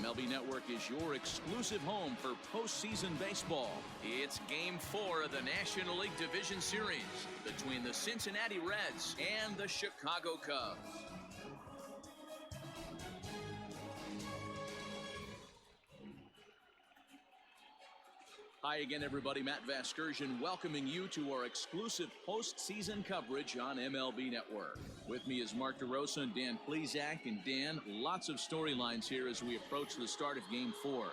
MLB Network is your exclusive home for postseason baseball. It's Game 4 of the National League Division Series between the Cincinnati Reds and the Chicago Cubs. Hi again, everybody. Matt Vasgersian welcoming you to our exclusive postseason coverage on MLB Network. With me is Mark DeRosa and Dan Plesac. And Dan, lots of storylines here as we approach the start of Game 4.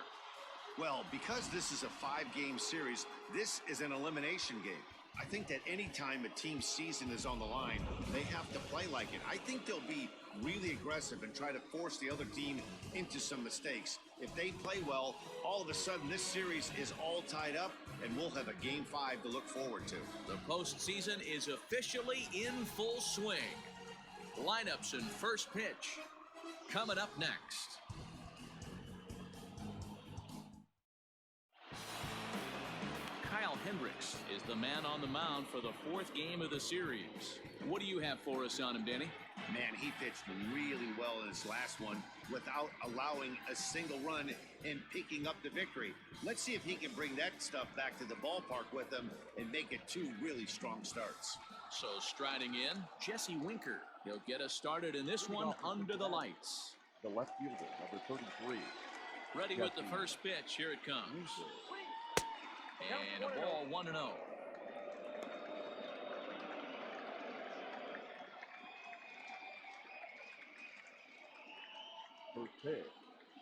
Well, because this is a 5-game series, this is an elimination game. I think that any time a team's season is on the line, they have to play like it. I think they'll be really aggressive and try to force the other team into some mistakes. If they play well, all of a sudden this series is all tied up, and we'll have a Game 5 to look forward to. The postseason is officially in full swing. Lineups and first pitch coming up next. Kyle Hendricks is the man on the mound for the 4th game of the series. What do you have for us on him, Danny? Man, he pitched really well in his last one without allowing a single run and picking up the victory. Let's see if he can bring that stuff back to the ballpark with him and make it 2 really strong starts. So striding in, Jesse Winker. He'll get us started in this one under the lights. The left fielder, number 33. Ready with the first pitch. Here it comes. And a ball 1-0. First pitch,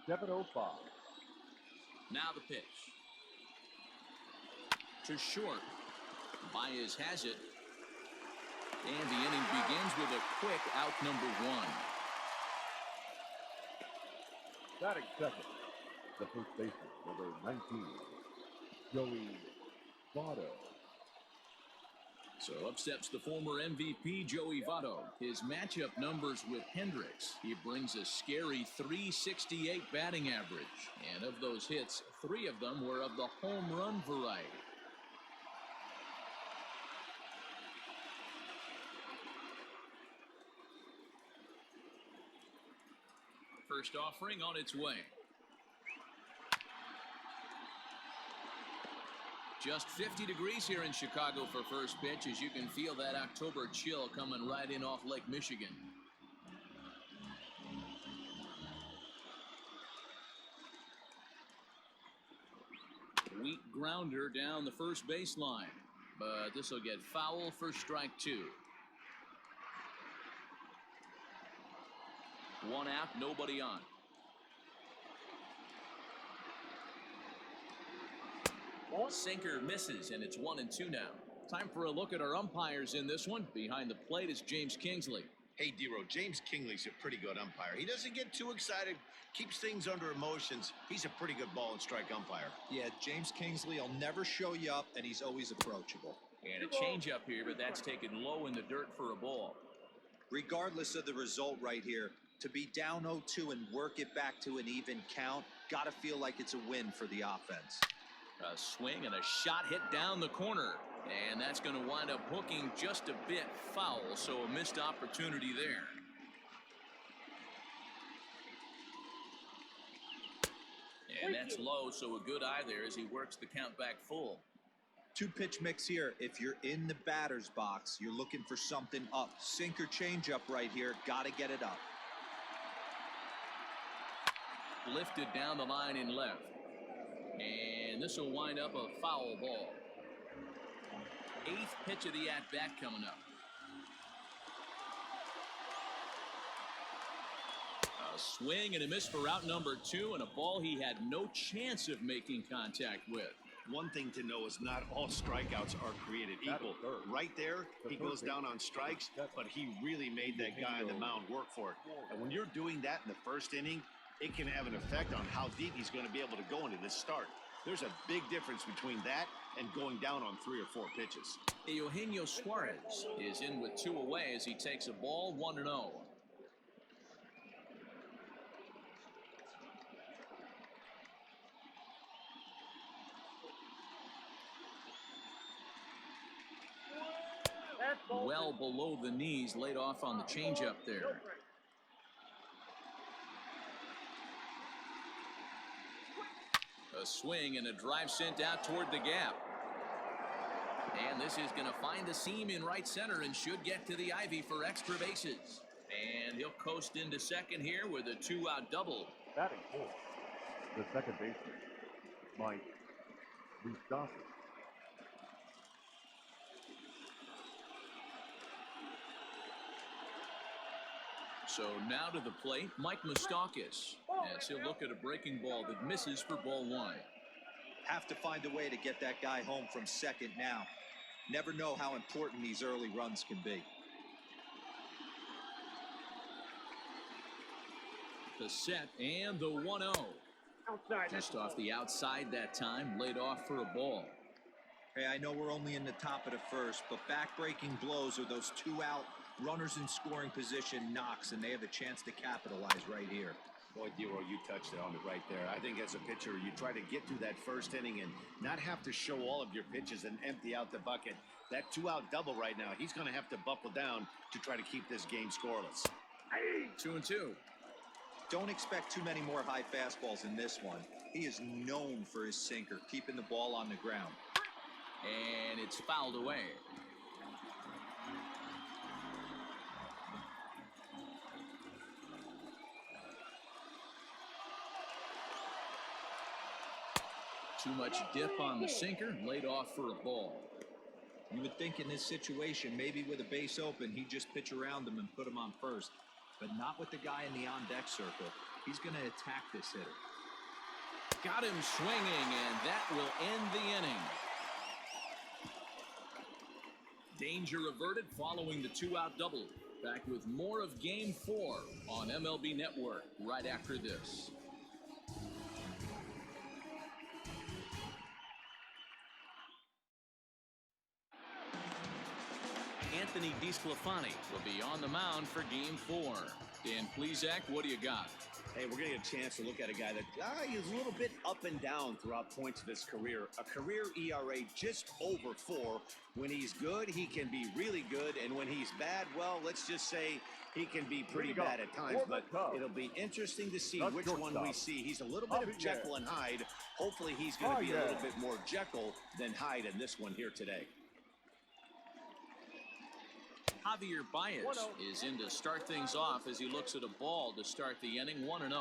7-0-5. Now the pitch. To short. Baez has it. And the inning begins with a quick out number 1. Batting second, the first baseman, number 19, Joey Votto. So up steps the former MVP, Joey Votto. His matchup numbers with Hendricks. He brings a scary .368 batting average. And of those hits, 3 of them were of the home run variety. First offering on its way. Just 50 degrees here in Chicago for first pitch, as you can feel that October chill coming right in off Lake Michigan. Weak grounder down the first baseline, but this will get foul for strike 2. 1 out, nobody on. Sinker misses, and it's 1-2 now. Time for a look at our umpires in this one. Behind the plate is James Kingsley. Hey, D-Row, James Kingsley's a pretty good umpire. He doesn't get too excited, keeps things under emotions. He's a pretty good ball and strike umpire. Yeah, James Kingsley will never show you up, and he's always approachable. And a changeup here, but that's taken low in the dirt for a ball. Regardless of the result right here, to be down 0-2 and work it back to an even count, got to feel like it's a win for the offense. A swing and a shot hit down the corner. And that's going to wind up hooking just a bit foul, so a missed opportunity there. And that's low, so a good eye there as he works the count back full. 2-pitch mix here. If you're in the batter's box, you're looking for something up. Sinker changeup right here. Got to get it up. Lifted down the line in left. And this will wind up a foul ball. 8th pitch of the at-bat coming up. A swing and a miss for out number 2, and a ball he had no chance of making contact with. One thing to know is not all strikeouts are created equal. Right there, he goes down on strikes, but he really made that guy on the mound work for it. And when you're doing that in the first inning, it can have an effect on how deep he's going to be able to go into this start. There's a big difference between that and going down on 3 or 4 pitches. Eugenio Suarez is in with 2 away as he takes a ball 1-0. Well below the knees, laid off on the changeup there. A swing and a drive sent out toward the gap. And this is going to find the seam in right center and should get to the ivy for extra bases. And he'll coast into second here with a 2-out double. Batting fourth, the second baseman, Mike Mustafa. So now to the plate, Mike Moustakas, as he'll look at a breaking ball that misses for ball one. Have to find a way to get that guy home from second now. Never know how important these early runs can be. The set and the 1-0. Just off the outside that time, laid off for a ball. Hey, I know we're only in the top of the first, but back-breaking blows are those 2-out runners in scoring position knocks, and they have a chance to capitalize right here. Boy, Dero, you touched it on it right there. I think as a pitcher, you try to get through that first inning and not have to show all of your pitches and empty out the bucket. That 2-out double right now, he's going to have to buckle down to try to keep this game scoreless. 2-2. Don't expect too many more high fastballs in this one. He is known for his sinker, keeping the ball on the ground. And it's fouled away. Too much dip on the sinker, laid off for a ball. You would think in this situation, maybe with a base open, he'd just pitch around him and put him on first. But not with the guy in the on-deck circle. He's going to attack this hitter. Got him swinging, and that will end the inning. Danger averted following the 2-out double. Back with more of Game 4 on MLB Network right after this. Anthony DeSclafani will be on the mound for Game 4. Dan Plesac, what do you got? Hey, we're going to get a chance to look at a guy that is a little bit up and down throughout points of his career. A career ERA just over 4. When he's good, he can be really good. And when he's bad, well, let's just say he can be pretty bad at times. But it'll be interesting to see which one we see. He's a little bit of Jekyll and Hyde. Hopefully he's going to be a little bit more Jekyll than Hyde in this one here today. Javier Baez is in to start things off as he looks at a ball to start the inning, 1-0.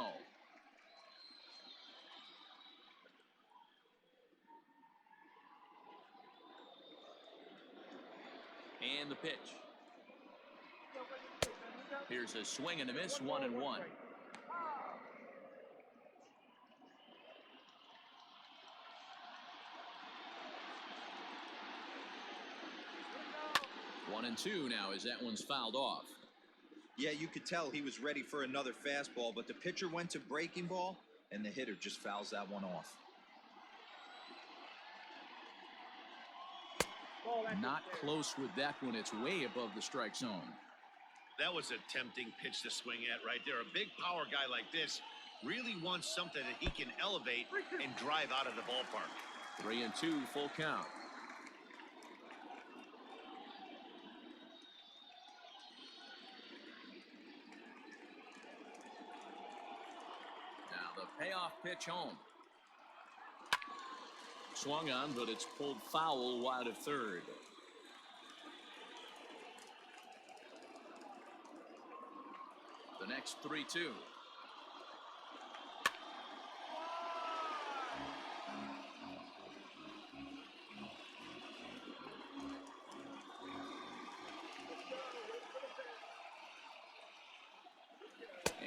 And the pitch. Here's a swing and a miss, 1-1. One and two now as that one's fouled off. Yeah, you could tell he was ready for another fastball, but the pitcher went to breaking ball, and the hitter just fouls that one off. Not close with that one. It's way above the strike zone. That was a tempting pitch to swing at right there. A big power guy like this really wants something that he can elevate and drive out of the ballpark. 3-2, full count. Payoff pitch home. Swung on, but it's pulled foul wide of third. The next 3-2.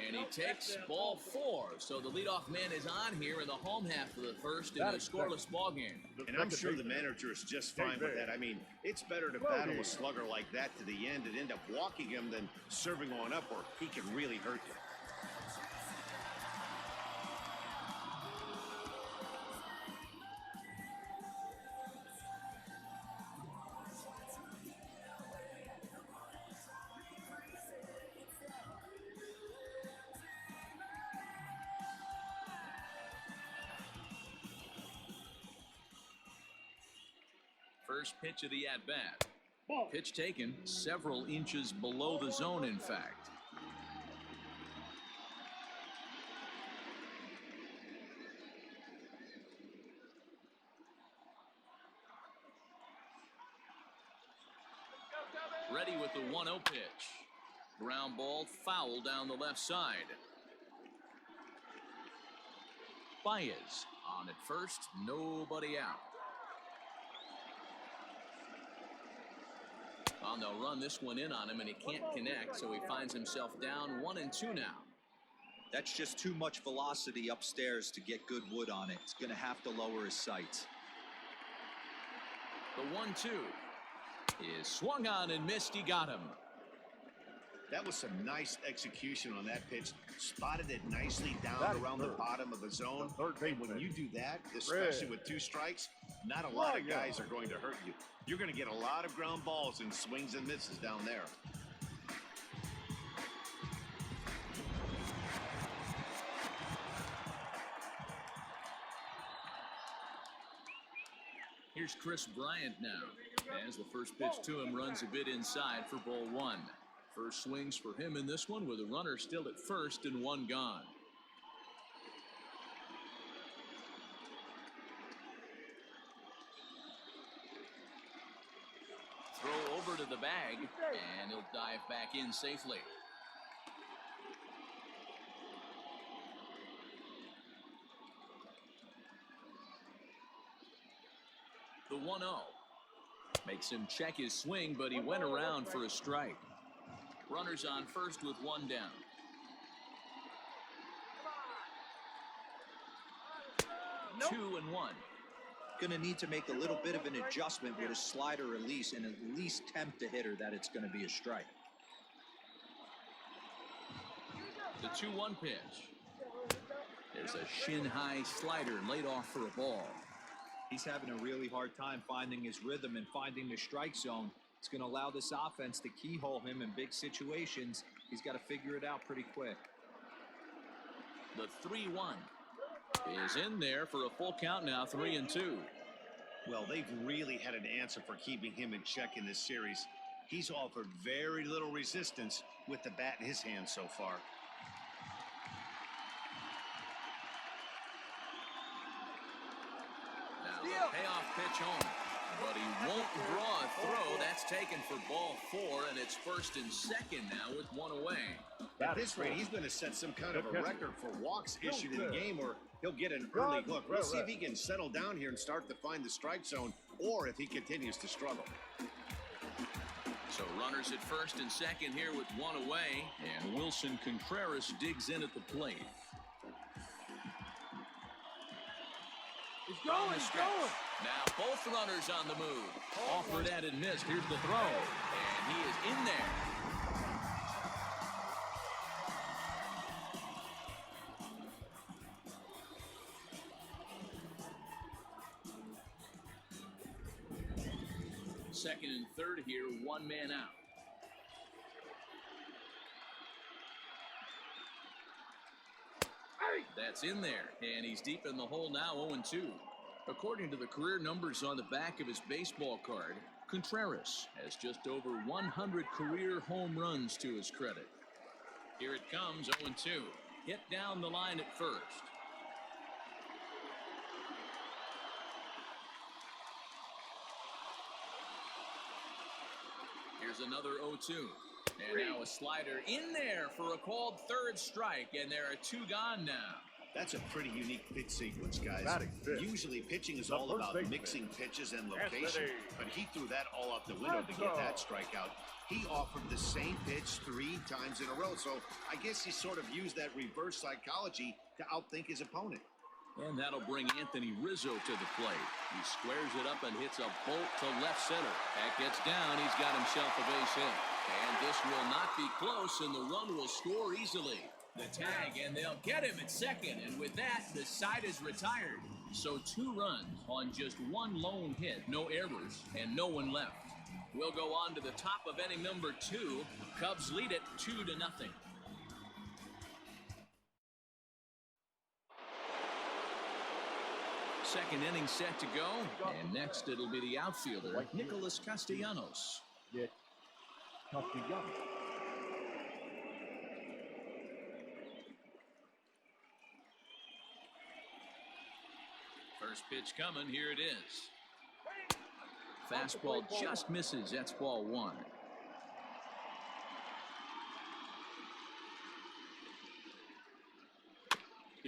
And he takes ball 4. So the leadoff man is on here in the home half of the first in a scoreless ball game. And I'm sure the manager is just fine with that. I mean, it's better to battle a slugger like that to the end and end up walking him than serving on up, or he can really hurt you. First pitch of the at-bat. Pitch taken several inches below the zone, in fact. Ready with the 1-0 pitch. Ground ball, foul down the left side. Baez on at first, nobody out. Well, they'll run this one in on him, and he can't connect, so he finds himself down 1-2 now. That's just too much velocity upstairs to get good wood on it. It's going to have to lower his sights. The 1-2 is swung on and missed. He got him. That was some nice execution on that pitch. Spotted it nicely down around the bottom of the zone. And when you do that, especially with 2 strikes, not a lot of guys are going to hurt you. You're going to get a lot of ground balls and swings and misses down there. Here's Chris Bryant now, as the first pitch to him runs a bit inside for ball 1. First swings for him in this one with a runner still at first and 1 gone. Throw over to the bag, and he'll dive back in safely. The 1-0 makes him check his swing, but he went around for a strike. Runners on first with 1 down. Nope. 2-1. Going to need to make a little bit of an adjustment with a slider release and at least tempt the hitter that it's going to be a strike. The 2-1 pitch. There's a shin-high slider laid off for a ball. He's having a really hard time finding his rhythm and finding the strike zone. It's going to allow this offense to keyhole him in big situations. He's got to figure it out pretty quick. The 3-1 is in there for a full count now, 3-2. Well, they've really had an answer for keeping him in check in this series. He's offered very little resistance with the bat in his hand so far. Now the payoff pitch home. But he won't draw a throw. That's taken for ball 4, and it's first and second now with 1 away. At this rate, he's going to set some kind of a record for walks issued in the game, or he'll get an early hook. We'll see if he can settle down here and start to find the strike zone, or if he continues to struggle. So runners at first and second here with 1 away, and Wilson Contreras digs in at the plate. He's going, he's going. Now both runners on the move. Offered at and missed. Here's the throw. And he is in there. Second and third here, 1 man out. That's in there, and he's deep in the hole now, 0-2. According to the career numbers on the back of his baseball card, Contreras has just over 100 career home runs to his credit. Here it comes, 0-2. Hit down the line at first. Here's another 0-2. And now a slider in there for a called third strike, and there are 2 gone now. That's a pretty unique pitch sequence, guys. Usually pitching is all about mixing pitches and location, but he threw that all out the window to get that strikeout. He offered the same pitch 3 times in a row, so I guess he sort of used that reverse psychology to outthink his opponent. And that'll bring Anthony Rizzo to the plate. He squares it up and hits a bolt to left center. That gets down. He's got himself a base hit. And this will not be close, and the run will score easily. The tag, and they'll get him at second. And with that, the side is retired. So 2 runs on just 1 lone hit. No errors, and no one left. We'll go on to the top of inning number 2. Cubs lead it 2-0. Second inning set to go, and next it'll be the outfielder, Nicholas Castellanos. First pitch coming, here it is. Fastball just misses, that's ball 1.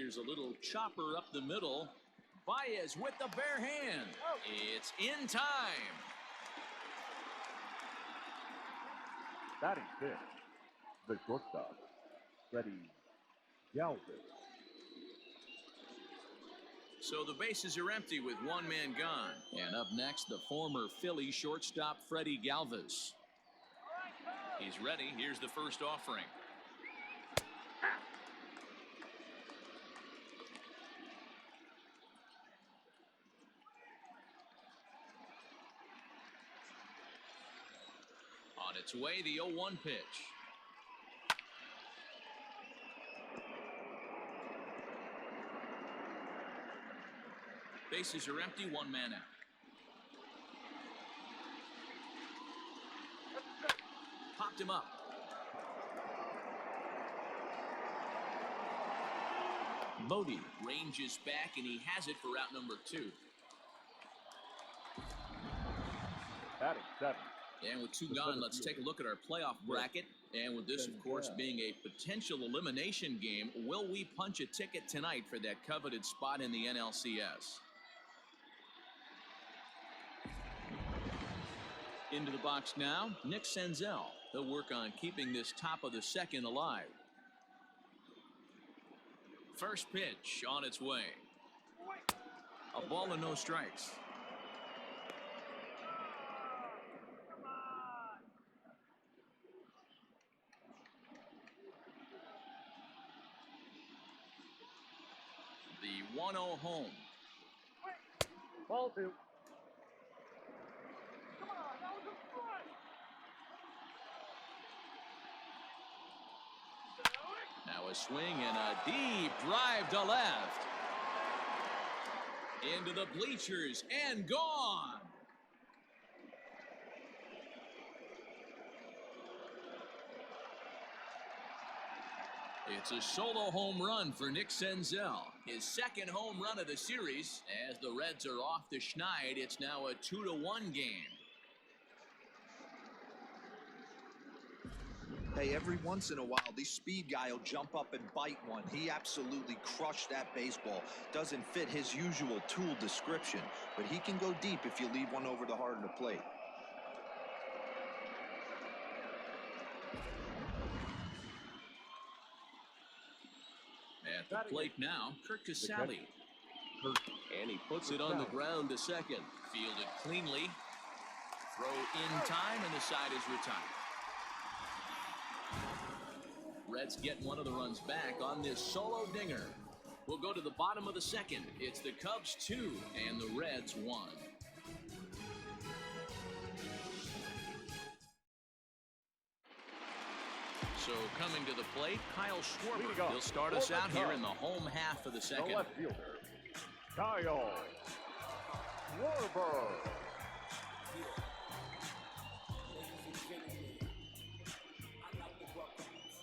Here's a little chopper up the middle. Baez with the bare hand. It's in time. Batting fifth, the shortstop, Freddie Galvin. So the bases are empty with one man gone. And up next, the former Philly shortstop, Freddie Galvis. He's ready. Here's the first offering. On its way, the 0-1 pitch. Bases are empty, one man out. Popped him up. Bodie ranges back, and he has it for out number 2. Batting seventh. And with 2 gone, let's take a look at our playoff bracket. And with this, of course, being a potential elimination game, will we punch a ticket tonight for that coveted spot in the NLCS? Into the box now, Nick Senzel. He'll work on keeping this top of the second alive. First pitch on its way. A ball and no strikes. The 1-0 home. Ball 2. Now a swing and a deep drive to left. Into the bleachers and gone. It's a solo home run for Nick Senzel. His second home run of the series. As the Reds are off the schneid, it's now a 2-1 game. Hey, every once in a while, the speed guy will jump up and bite one. He absolutely crushed that baseball. Doesn't fit his usual tool description, but he can go deep if you leave one over the heart of the plate. At the plate now, Kurt Casale. And he puts it on the ground to second. Fielded cleanly. Throw in time, and the side is retired. Reds get one of the runs back on this solo dinger. We'll go to the bottom of the second. It's the Cubs 2 and the Reds 1. So coming to the plate, Kyle Schwarber. He'll start us out here in the home half of the second. The left fielder, Kyle Schwarber.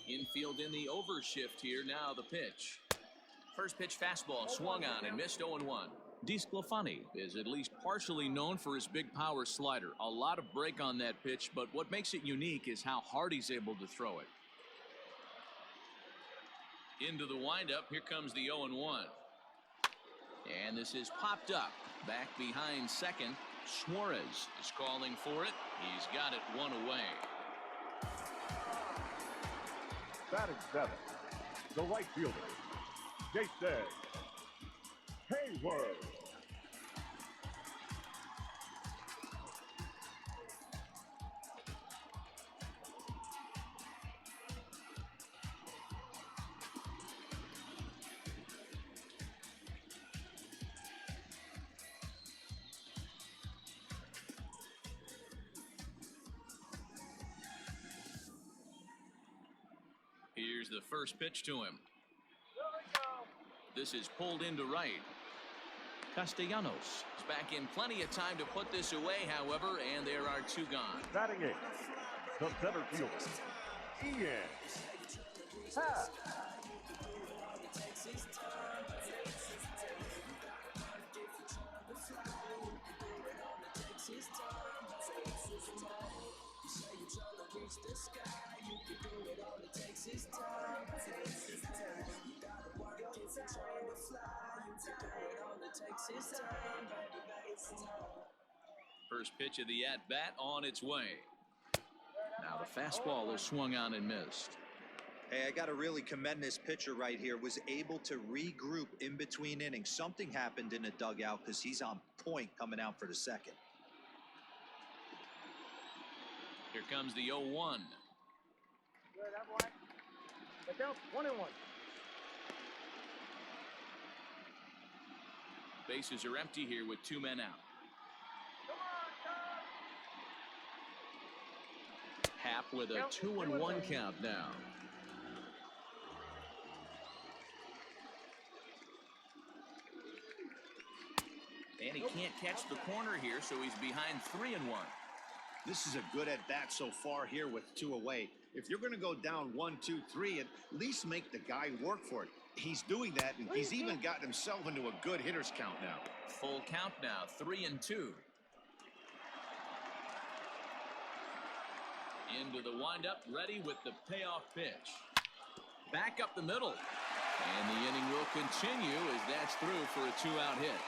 Infield in the overshift here. Now the pitch. First pitch fastball swung on and missed 0-1. DeSclafani is at least partially known for his big power slider. A lot of break on that pitch, but what makes it unique is how hard he's able to throw it. Into the windup. Here comes the 0-1. And this is popped up. Back behind second. Suarez is calling for it. He's got it one away. Batting seventh, the right fielder, Jason Hayward. Here's the first pitch to him. This is pulled into right. Castellanos is back in plenty of time to put this away, however, and there are 2 gone. Batting eighth, the center fielder, Ian Happ. First pitch of the at-bat on its way. Now the fastball is swung on and missed. Hey, I got to really commend this pitcher right here. Was able to regroup in between innings. Something happened in the dugout because he's on point coming out for the second. Here comes the 0-1. Look out, 1-1. Bases are empty here with 2 men out. Happ with a 2-1 count now. And he can't catch the corner here, so he's behind 3-1. This is a good at-bat so far here with 2 away. If you're going to go down 1, 2, 3, at least make the guy work for it. He's doing that, and he's even gotten himself into a good hitter's count now. Full count now, 3-2. Into the windup, ready with the payoff pitch. Back up the middle. And the inning will continue as that's through for a 2-out hit.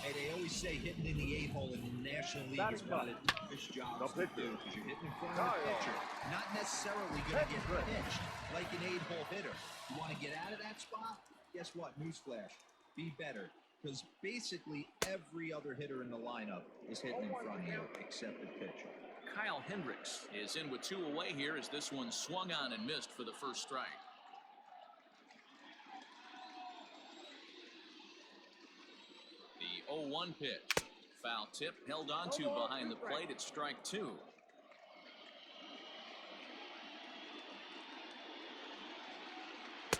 Hey, they always say hitting in the 8-hole in the National League is one of the toughest jobs to do because you're hitting in front of the pitcher. Not necessarily going to get pitched like an 8-hole hitter. You want to get out of that spot? Guess what? Newsflash. Be better. Because basically every other hitter in the lineup is hitting in front of you except the pitcher. Kyle Hendricks is in with 2 away here as this one swung on and missed for the first strike. The 0-1 pitch. Foul tip held onto behind the plate at strike 2.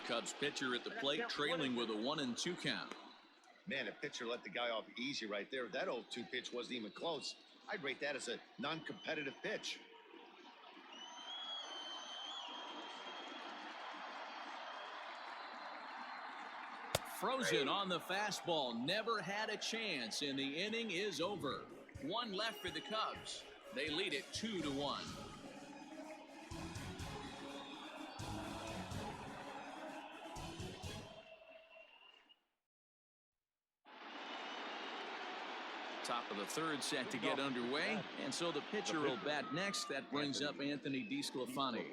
Cubs pitcher at the plate trailing with a 1-2 count. Man, a pitcher let the guy off easy right there. That 0-2 pitch wasn't even close. I'd rate that as a non-competitive pitch. Frozen on the fastball. Never had a chance, and the inning is over. 1 left for the Cubs. They lead it 2-1. Top of the third set to get underway, and so the pitcher will bat next. That brings up Anthony DeSclafani.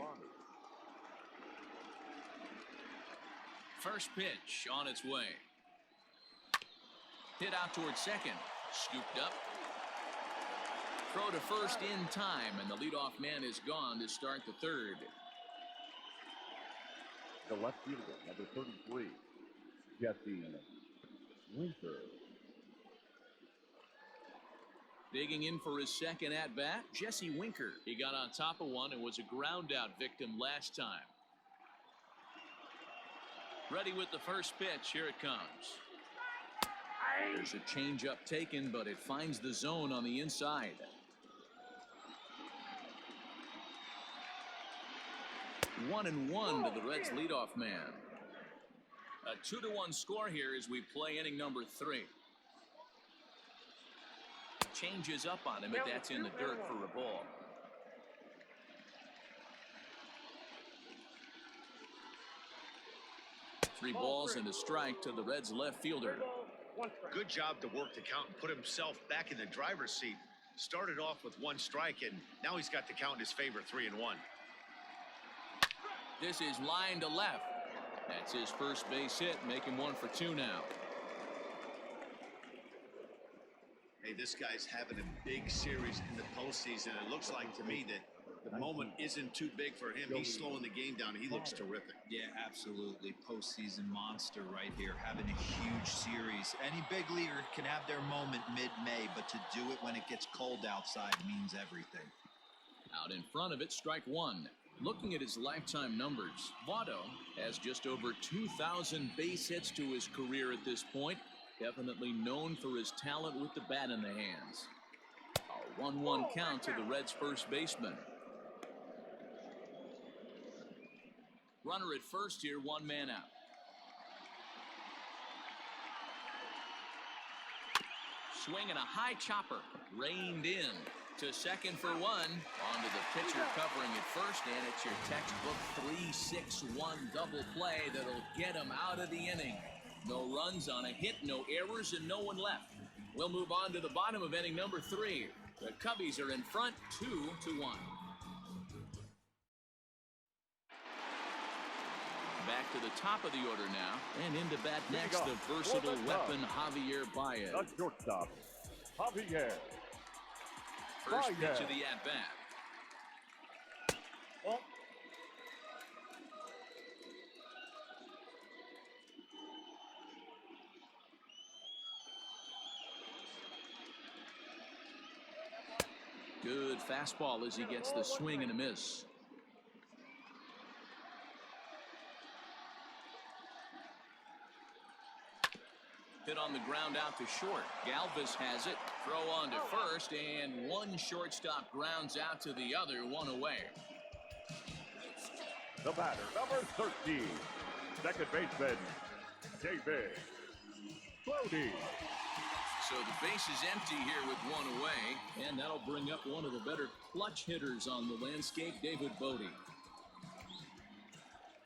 First pitch on its way. Hit out towards second. Scooped up. Throw to first in time, and the leadoff man is gone to start the third. The left fielder, number 33, Jesse Winker. Digging in for his second at-bat, Jesse Winker. He got on top of one and was a ground-out victim last time. Ready with the first pitch. Here it comes. There's a changeup taken, but it finds the zone on the inside. One and one to the Reds leadoff man. A 2-1 score here as we play inning number 3. Changes up on him, but that's in the dirt for a ball. Three balls and a strike to the Reds left fielder. Good job to work the count and put himself back in the driver's seat. Started off with 1 strike, and now he's got the count in his favor, 3-1. This is line to left. That's his first base hit, making 1 for 2 now. Hey, this guy's having a big series in the postseason. It looks like to me that the moment isn't too big for him. He's slowing the game down. He looks terrific. Yeah, absolutely. Postseason monster right here, having a huge series. Any big leaguer can have their moment mid-May, but to do it when it gets cold outside means everything. Out in front of it, strike 1. Looking at his lifetime numbers, Votto has just over 2,000 base hits to his career at this point. Definitely known for his talent with the bat in the hands. A 1-1 count to the Reds' first baseman. Runner at first here, 1 man out. Swinging a high chopper, reined in to second for 1. On to the pitcher covering at first, and it's your textbook 3-6-1 double play that'll get him out of the inning. No runs on a hit, no errors, and no one left. We'll move on to the bottom of inning number 3. The Cubbies are in front 2-1. Back to the top of the order now, and into bat next, the versatile weapon Javier Baez. The shortstop, Javier. First pitch of the at-bat. Well, Good fastball as he gets the swing and a miss. Hit on the ground out to short. Galvis has it. Throw on to first, and one shortstop grounds out to the other, one away. the batter, number 13, second baseman, David Brody. So the base is empty here with one away, and that'll bring up one of the better clutch hitters on the landscape, David Bodie.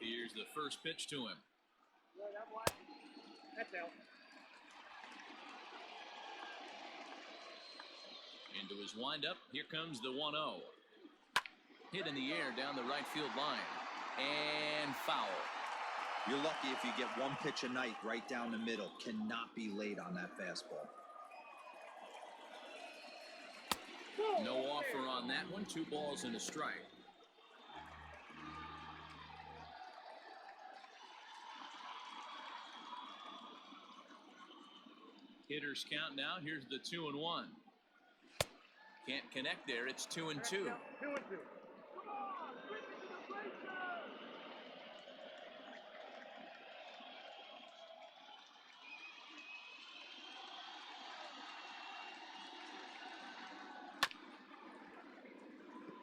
Here's the first pitch to him. That's out. Into his windup, here comes the 1-0. Hit in the air down the right field line, and foul. You're lucky if you get one pitch a night right down the middle. Cannot be late on that fastball. No offer on that one. 2 balls and a strike. Hitters count now. Here's the 2-1. Can't connect there. It's 2-2. 2-2.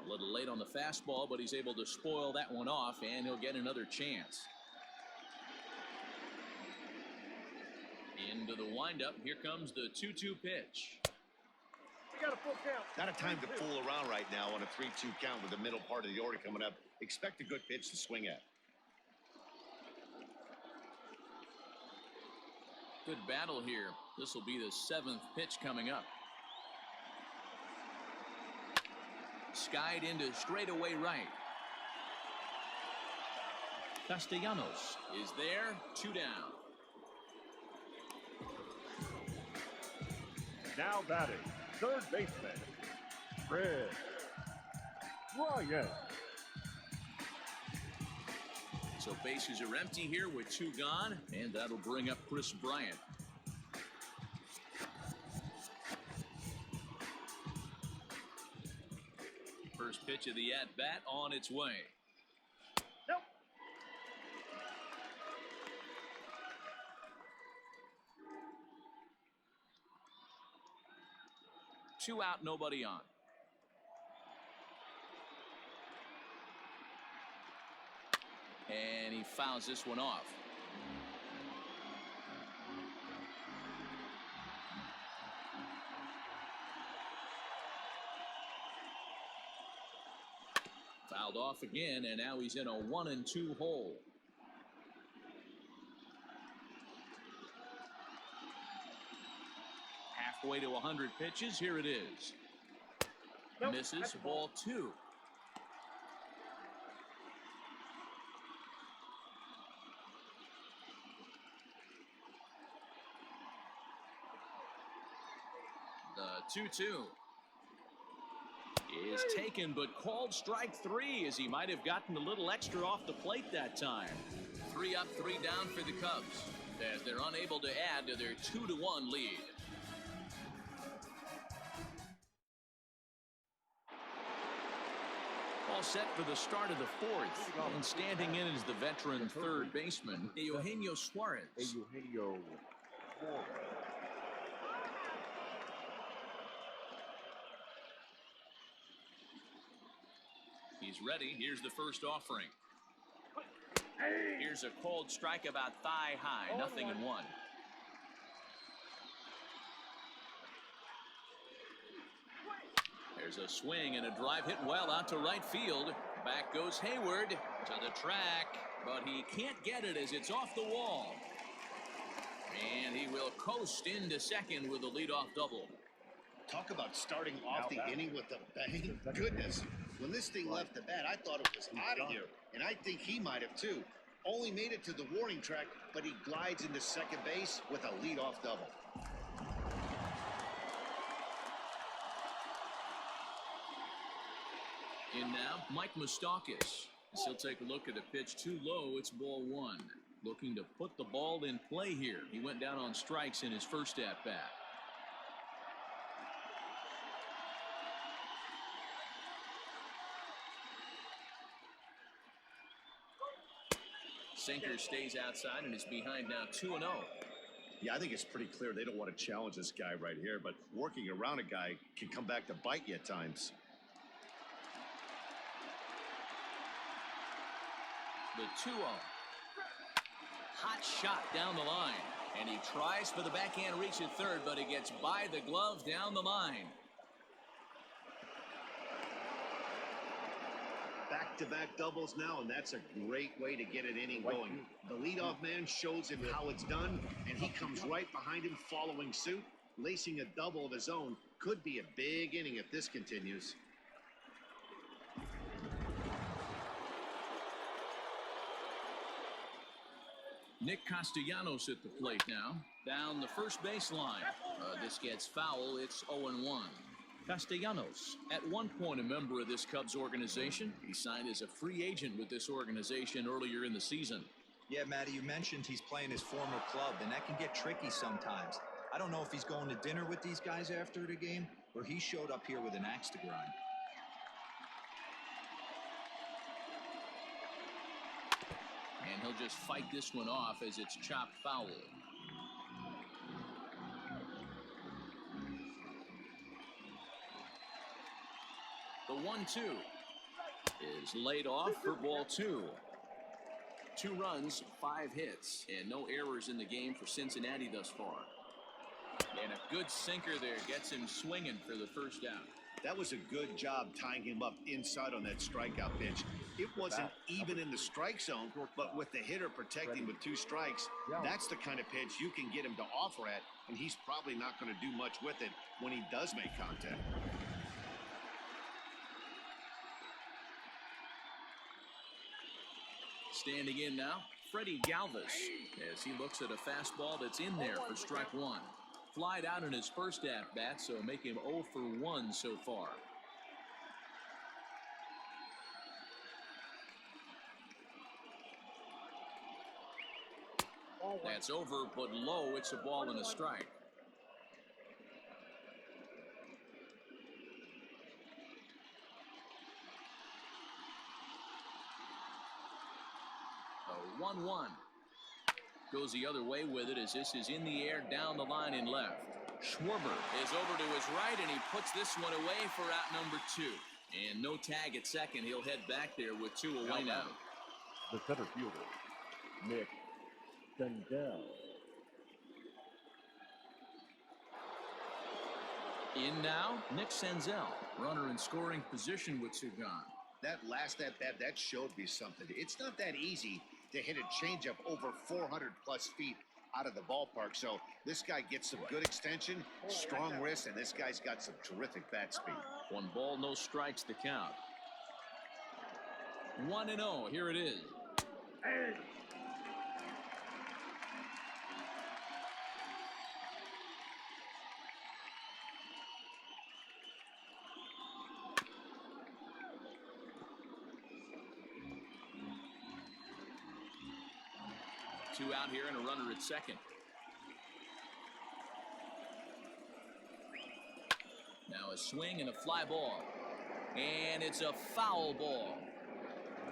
A little late on the fastball, but he's able to spoil that one off, and he'll get another chance. Into the windup. Here comes the 2-2 pitch. We got a full count. Not a time to fool around right now on a 3-2 count with the middle part of the order coming up. Expect a good pitch to swing at. Good battle here. This will be the 7th pitch coming up. Skied into straightaway right. Castellanos is there. 2 down. Now batting, third baseman, Chris Bryant. So bases are empty here with 2 gone, and that'll bring up Chris Bryant. First pitch of the at-bat on its way. Nope. 2 out, nobody on. And he fouls this one off. Fouled off again, and now he's in a 1-2 hole. Halfway to 100 pitches. Here it is. Nope, misses. Ball 2. The 2-2 is taken, but called strike 3, as he might have gotten a little extra off the plate that time. 3 up, 3 down for the Cubs, as they're unable to add to their 2-1 lead. All set for the start of the 4th, and standing in is the veteran third baseman, Eugenio Suarez. Eugenio Suarez. He's ready. Here's the first offering. Here's a cold strike about thigh high. 0-1. There's a swing and a drive hit well out to right field. Back goes Hayward to the track, but he can't get it as it's off the wall. And he will coast into second with a leadoff double. Talk about starting off the inning with a bang. Goodness. When this thing left the bat, I thought it was out of here. And I think he might have too. Only made it to the warning track, but he glides into second base with a leadoff double. In now, Mike Moustakas. He'll take a look at a pitch too low. It's ball one. Looking to put the ball in play here. He went down on strikes in his first at-bat. Sinker stays outside and is behind now 2-0. Yeah, I think it's pretty clear they don't want to challenge this guy right here, but working around a guy can come back to bite you at times. The 2-0. Hot shot down the line. And he tries for the backhand reach at third, but it gets by the glove down the line. Back-to-back doubles now, and that's a great way to get an inning going. The leadoff man shows him how it's done, and he comes right behind him following suit. Lacing a double of his own could be a big inning if this continues. Nick Castellanos at the plate now. Down the first baseline. This gets foul. It's 0-1. Castellanos, at one point a member of this Cubs organization. He signed as a free agent with this organization earlier in the season. Yeah, Matty, you mentioned he's playing his former club, and that can get tricky sometimes. I don't know if he's going to dinner with these guys after the game, or he showed up here with an axe to grind. And he'll just fight this one off as it's chopped foul. The 1-2 is laid off for ball two. 2 runs, 5 hits, and no errors in the game for Cincinnati thus far. And a good sinker there gets him swinging for the first out. That was a good job tying him up inside on that strikeout pitch. It wasn't even in the strike zone, but with the hitter protecting with 2 strikes, that's the kind of pitch you can get him to offer at, and he's probably not going to do much with it when he does make contact. Standing in now, Freddie Galvis, as he looks at a fastball that's in there for strike one. Flied out in his first at-bat, so make him 0 for 1 so far. That's over, but low. It's a ball and a strike. A 1-1. Goes the other way with it as this is in the air down the line and left. Schwarber is over to his right, and he puts this one away for out number 2. And no tag at second. He'll head back there with 2 away now. The center fielder, Nick Senzel. In now, Nick Senzel, runner in scoring position with 2 gone. That last at-bat, that showed me something. It's not that easy to hit a changeup over 400-plus feet out of the ballpark. So this guy gets some good extension, strong wrist, and this guy's got some terrific bat speed. 1 ball, no strikes to count. 1-0. Here it is. Two out here and a runner at second. Now a swing and a fly ball. And it's a foul ball.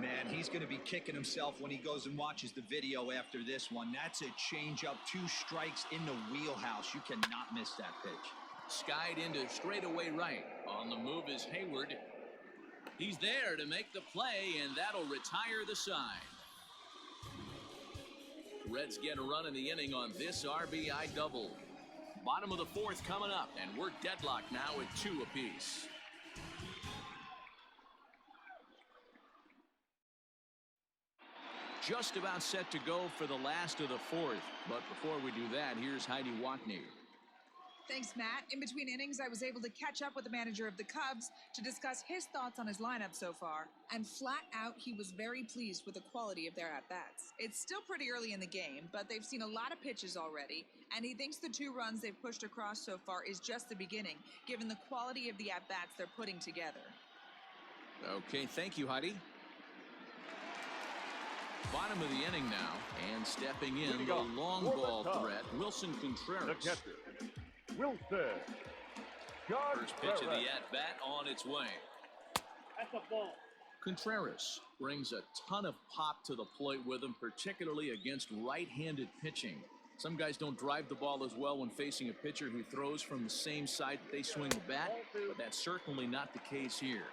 Man, he's going to be kicking himself when he goes and watches the video after this one. That's a changeup, 2 strikes in the wheelhouse. You cannot miss that pitch. Skied into straightaway right. On the move is Hayward. He's there to make the play, and that'll retire the side. Reds get a run in the inning on this RBI double. Bottom of the 4th coming up, and we're deadlocked now at 2 apiece. Just about set to go for the last of the fourth. But before we do that, here's Heidi Watney. Thanks, Matt. In between innings, I was able to catch up with the manager of the Cubs to discuss his thoughts on his lineup so far. And flat out, he was very pleased with the quality of their at-bats. It's still pretty early in the game, but they've seen a lot of pitches already, and he thinks the 2 runs they've pushed across so far is just the beginning, given the quality of the at-bats they're putting together. Okay, thank you, Heidi. Bottom of the inning now, and stepping in the long ball threat, Wilson Contreras. The catcher, Wilson. First pitch of the at-bat on its way. That's a ball. Contreras brings a ton of pop to the plate with him, particularly against right-handed pitching. Some guys don't drive the ball as well when facing a pitcher who throws from the same side that they swing the bat, but that's certainly not the case here.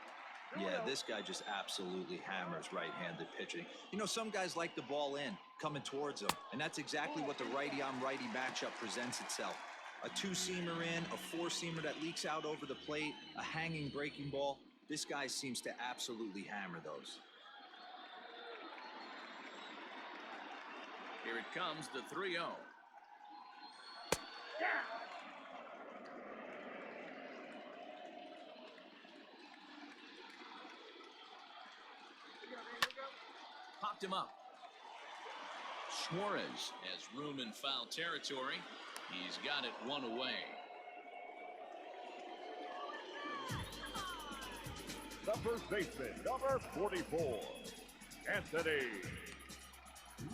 Yeah, this guy just absolutely hammers right-handed pitching. You know, some guys like the ball in, coming towards them, and that's exactly what the righty-on-righty matchup presents itself. A 2-seamer in, a 4-seamer that leaks out over the plate, a hanging breaking ball. This guy seems to absolutely hammer those. Here it comes, the 3-0. Popped him up. Suarez has room in foul territory. He's got it 1 away. The first baseman, number 44, Anthony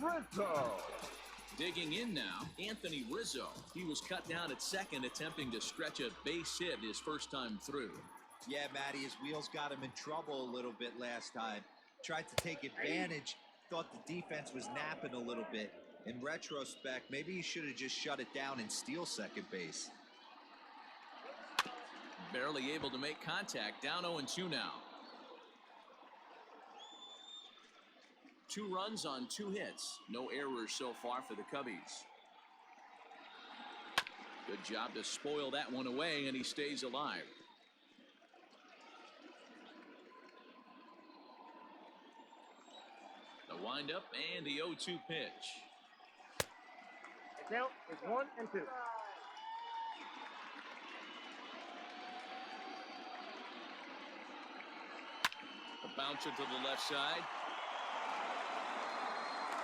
Rizzo. Digging in now, Anthony Rizzo. He was cut down at second, attempting to stretch a base hit his first time through. Yeah, Matty, his wheels got him in trouble a little bit last time. Tried to take advantage, thought the defense was napping a little bit. In retrospect, maybe he should have just shut it down and steal second base. Barely able to make contact, down 0-2 now. 2 runs on 2 hits. No errors so far for the Cubbies. Good job to spoil that one away, and he stays alive. The windup and the 0-2 pitch. The count is 1 and 2. A bouncer to the left side.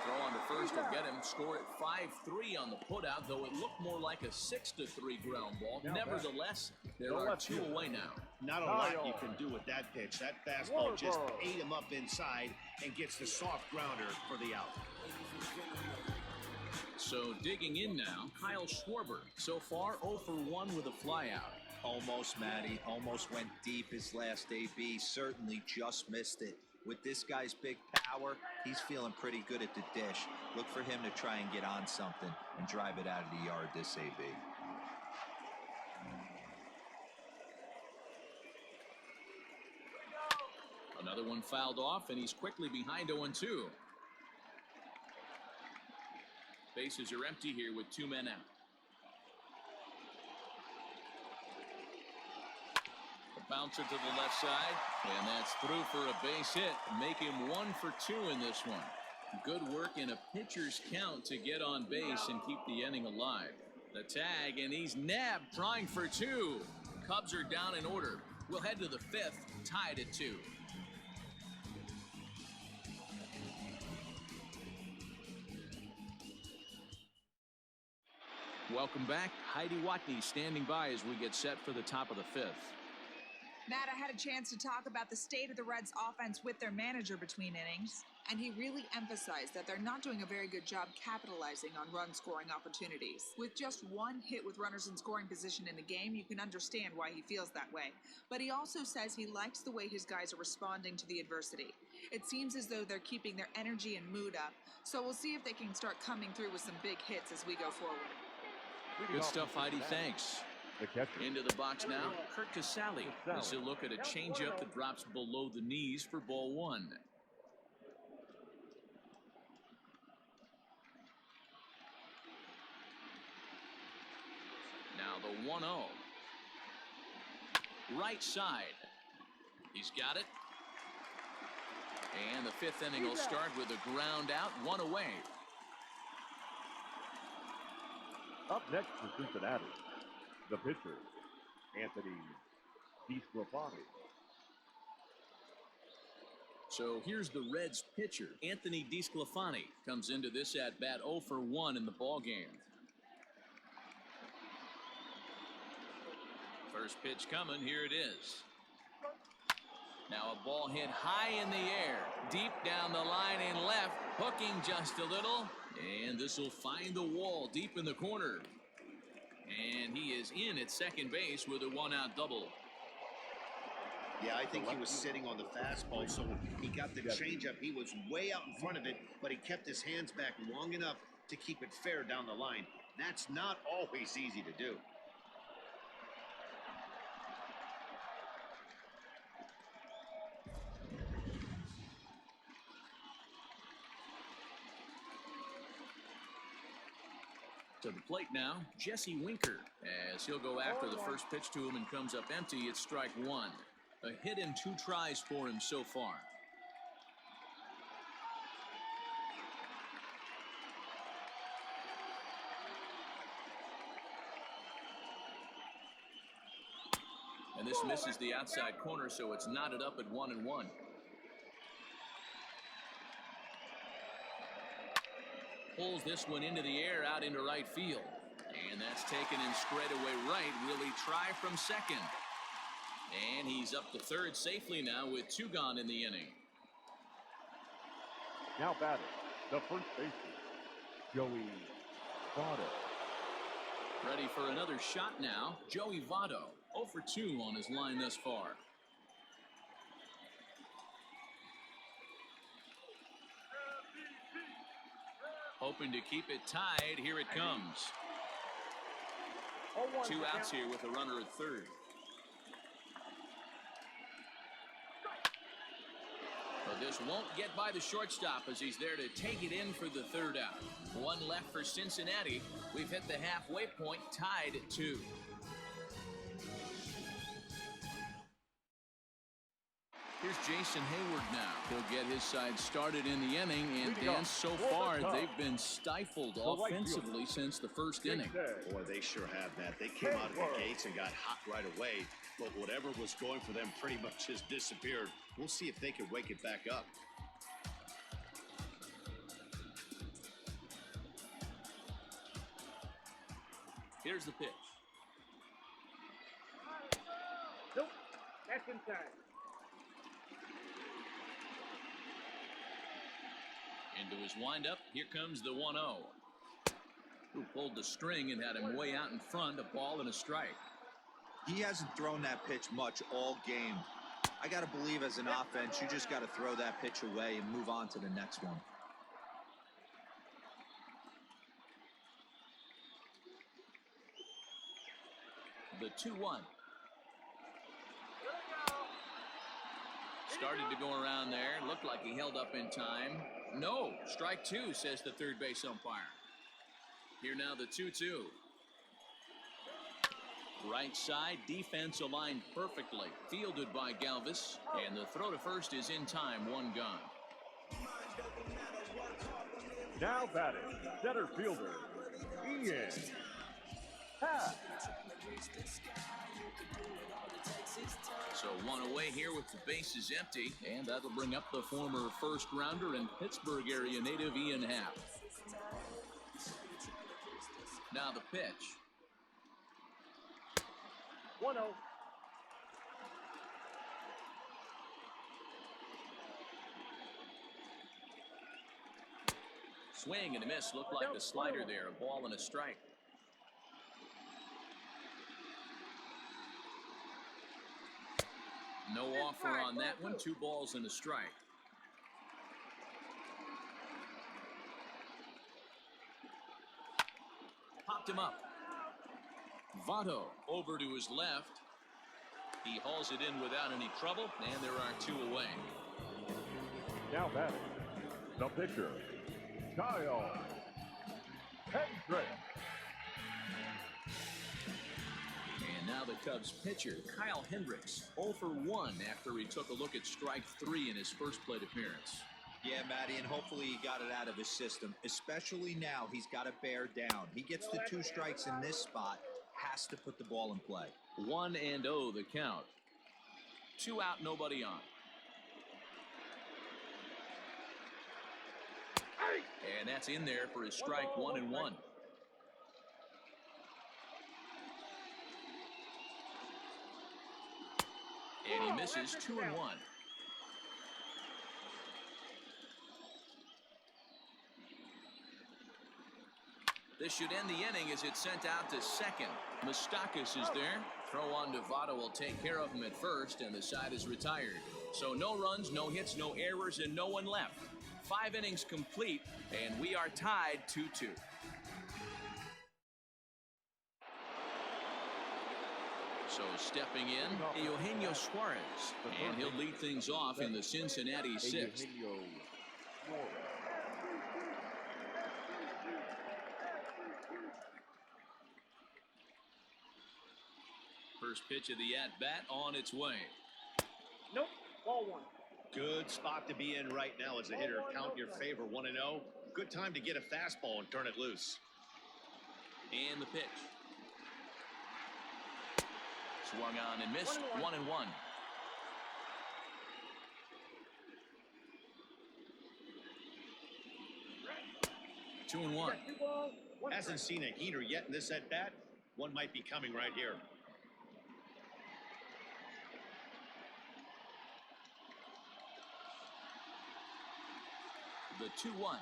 Throw on to first will get him. Score at 5-3 on the putout, though it looked more like a 6-3 ground ball. Nevertheless, there are 2 away now. Not a lot you can do with that pitch. That fastball just ate him up inside and gets the soft grounder for the out. So digging in now, Kyle Schwarber. So far 0 for 1 with a flyout. Almost, Matty. Almost went deep his last AB. Certainly just missed it. With this guy's big power, he's feeling pretty good at the dish. Look for him to try and get on something and drive it out of the yard this AB. Another one fouled off, and he's quickly behind 0-2. Bases are empty here with 2 men out. A bouncer to the left side, and that's through for a base hit. Make him 1 for 2 in this one. Good work in a pitcher's count to get on base and keep the inning alive. The tag, and he's nabbed, trying for 2. Cubs are down in order. We'll head to the 5th, tied at 2. Welcome back. Heidi Watney standing by as we get set for the top of the 5th. Matt, I had a chance to talk about the state of the Reds' offense with their manager between innings, and he really emphasized that they're not doing a very good job capitalizing on run-scoring opportunities. With just 1 hit with runners in scoring position in the game, you can understand why he feels that way. But he also says he likes the way his guys are responding to the adversity. It seems as though they're keeping their energy and mood up, so we'll see if they can start coming through with some big hits as we go forward. Good stuff, Heidi. Thanks. The catcher. Into the box now, Kurt Casale. As he'll look at a changeup that drops below the knees for ball 1. Now the 1-0. Right side. He's got it. And the fifth inning will start with a ground out, one away. Up next for Cincinnati, the pitcher, Anthony DeSclafani. So here's the Reds pitcher, Anthony DeSclafani, comes into this at bat 0 for 1 in the ball game. First pitch coming, here it is. Now a ball hit high in the air, deep down the line and left, hooking just a little, and this will find the wall deep in the corner. And he is in at second base with a one-out double. Yeah, I think he was sitting on the fastball, so he got the changeup. He was way out in front of it, but he kept his hands back long enough to keep it fair down the line. That's not always easy to do. To the plate now, Jesse Winker, as he'll go after the first pitch to him and comes up empty. It's strike one. A hit in 2 tries for him so far. And this misses the outside corner, so it's knotted up at 1-1. Pulls this one into the air out into right field. And that's taken in straightaway right. Will he try from second? And he's up to third safely now with 2 gone in the inning. Now batting, the first baseman, Joey Votto. Ready for another shot now, Joey Votto. 0 for 2 on his line thus far. Hoping to keep it tied. Here it comes. 2 outs here with a runner at third. But this won't get by the shortstop as he's there to take it in for the third out. 1 left for Cincinnati. We've hit the halfway point, tied at 2. Here's Jason Hayward now. He'll get his side started in the inning, and Dan, so far they've been stifled offensively since the first inning. Boy, they sure have, Matt. They came out of the gates and got hot right away, but whatever was going for them pretty much has disappeared. We'll see if they can wake it back up. Here's the pitch. Nope, that's inside. Into his windup, here comes the 1-0. Who pulled the string and had him way out in front, a ball and a strike. He hasn't thrown that pitch much all game. I got to believe as an offense, you just got to throw that pitch away and move on to the next one. The 2-1. Started to go around there. Looked like he held up in time. No, strike 2, says the third base umpire. Here now the 2-2. Right side, defense aligned perfectly. Fielded by Galvis. And the throw to first is in time, 1 gone. Now batting, center fielder, Ian Happ. So 1 away here with the bases empty, and that'll bring up the former first rounder and Pittsburgh area native Ian Happ. Now the pitch. 1-0. Swing and a miss. Looked like the slider there. A ball and a strike. No offer on that one. 2 balls and a strike. Popped him up. Votto over to his left. He hauls it in without any trouble, and there are 2 away. Now batting, the pitcher, Kyle Hendricks. And Now the Cubs pitcher, Kyle Hendricks, 0 for 1 after he took a look at strike 3 in his first plate appearance. Yeah, Matty, and hopefully he got it out of his system, especially now he's got to bear down. He gets the 2 strikes in this spot, has to put the ball in play. 1-0 the count. 2 out, nobody on. And that's in there for his strike 1-1. And he misses 2-1. This should end the inning as it's sent out to second. Moustakas is there. Throw on Nevada will take care of him at first, and the side is retired. So no runs, no hits, no errors, and no one left. 5 innings complete, and we are tied 2-2. So stepping in, Eugenio Suarez, and he'll lead things off in the Cincinnati 6th. First pitch of the at-bat on its way. Nope, ball 1. Good spot to be in right now as a hitter. Count your favor, 1-0. Good time to get a fastball and turn it loose. And the pitch. Swung on and missed. 1-1. Two and one. Hasn't seen a heater yet in this at bat. One might be coming right here. The 2-1.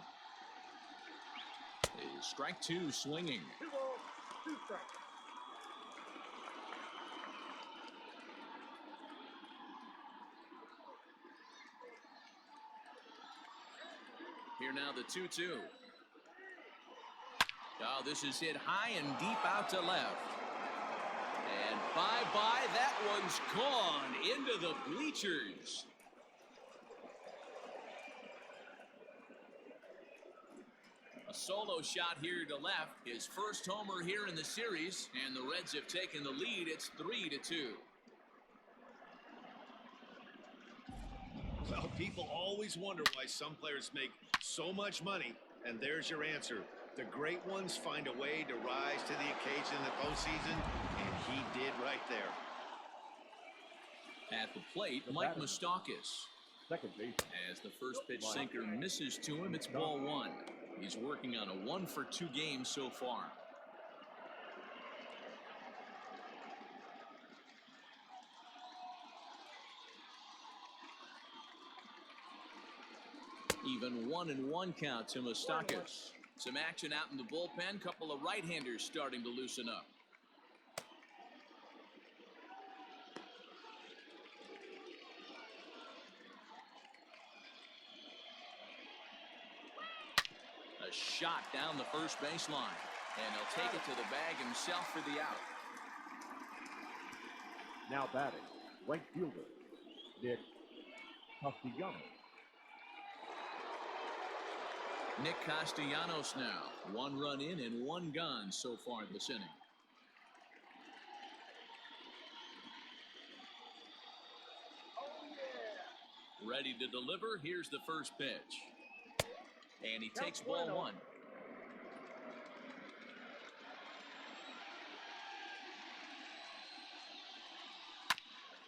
Is strike 2 swinging. 2 balls, 2 strikes. Here now the 2-2. Oh, this is hit high and deep out to left. And bye-bye, that one's gone into the bleachers. A solo shot here to left. His first homer here in the series, and the Reds have taken the lead. It's 3-2. Well, people always wonder why some players make so much money, and there's your answer. The great ones find a way to rise to the occasion in the postseason, and he did right there. At the plate, Mike Moustakas. Second base. As the first pitch sinker misses to him, it's ball 1. He's working on a 1-for-2 game so far. Even 1-1 count to Moustakas. Some action out in the bullpen. Couple of right-handers starting to loosen up. A shot down the first baseline. And he'll take it to the bag himself for the out. Now batting, right fielder, Nick Castellanos. Nick Castellanos now. 1 run in and 1 gone so far this inning. Ready to deliver. Here's the first pitch. And he takes ball 1.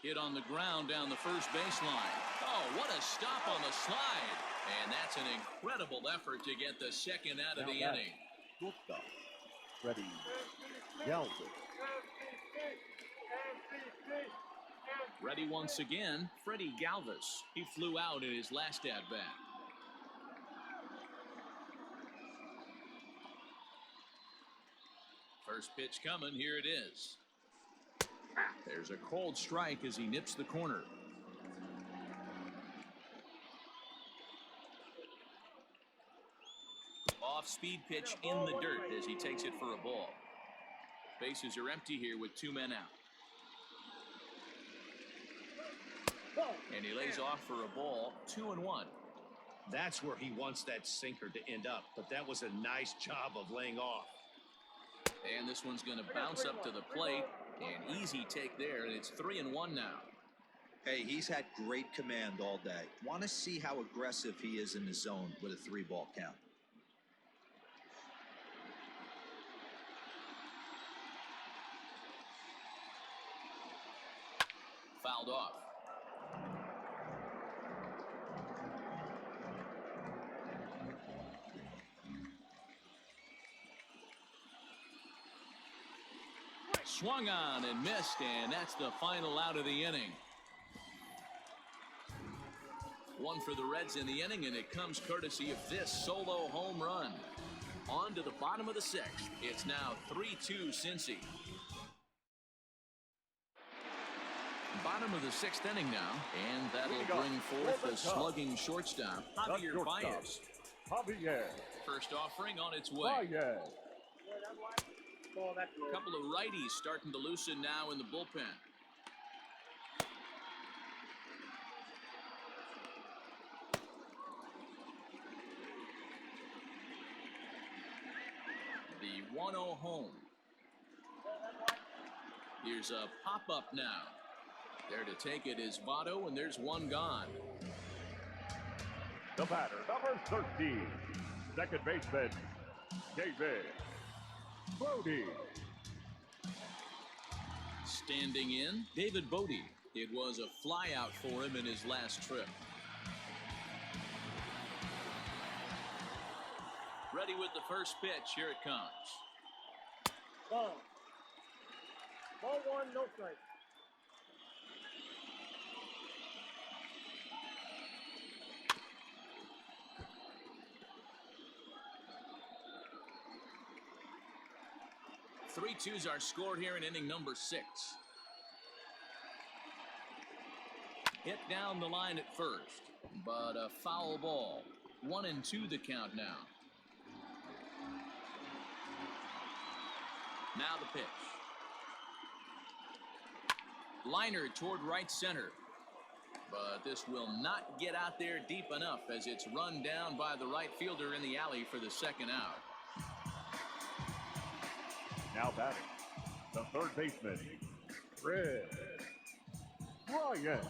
Hit on the ground down the first baseline. Oh, what a stop on the slide. And that's an incredible effort to get the second out of the inning. Gupta, Freddie Galvis. Ready once again, Freddie Galvis. He flew out in his last at-bat. First pitch coming, here it is. There's a cold strike as he nips the corner. Off-speed pitch in the dirt as he takes it for a ball. Bases are empty here with 2 men out. And he lays off for a ball, 2-1. That's where he wants that sinker to end up, but that was a nice job of laying off. And this one's going to bounce up to the plate. An easy take there, and it's 3-1 now. Hey, he's had great command all day. Want to see how aggressive he is in the zone with a 3-ball count. Fouled off. Swung on and missed, and that's the final out of the inning. One for the Reds in the inning, and it comes courtesy of this solo home run. On to the bottom of the sixth. It's now 3-2 Cincy. Bottom of the sixth inning now, and that'll bring forth the slugging shortstop, Javier Baez. Javier. First offering on its way. Baez. A couple of righties starting to loosen now in the bullpen. The 1-0 home. Here's a pop-up now. There to take it is Votto, and there's one gone. The batter, number 13, second baseman, David Bodie. Standing in, David Bodie. It was a flyout for him in his last trip. Ready with the first pitch. Here it comes. Ball 1, no strike. Three twos are scored here in inning number 6. Hit down the line at first, but a foul ball. 1-2 the count now. Now the pitch. Liner toward right center. But this will not get out there deep enough as it's run down by the right fielder in the alley for the second out. Now batting, the third baseman, Red Bryant.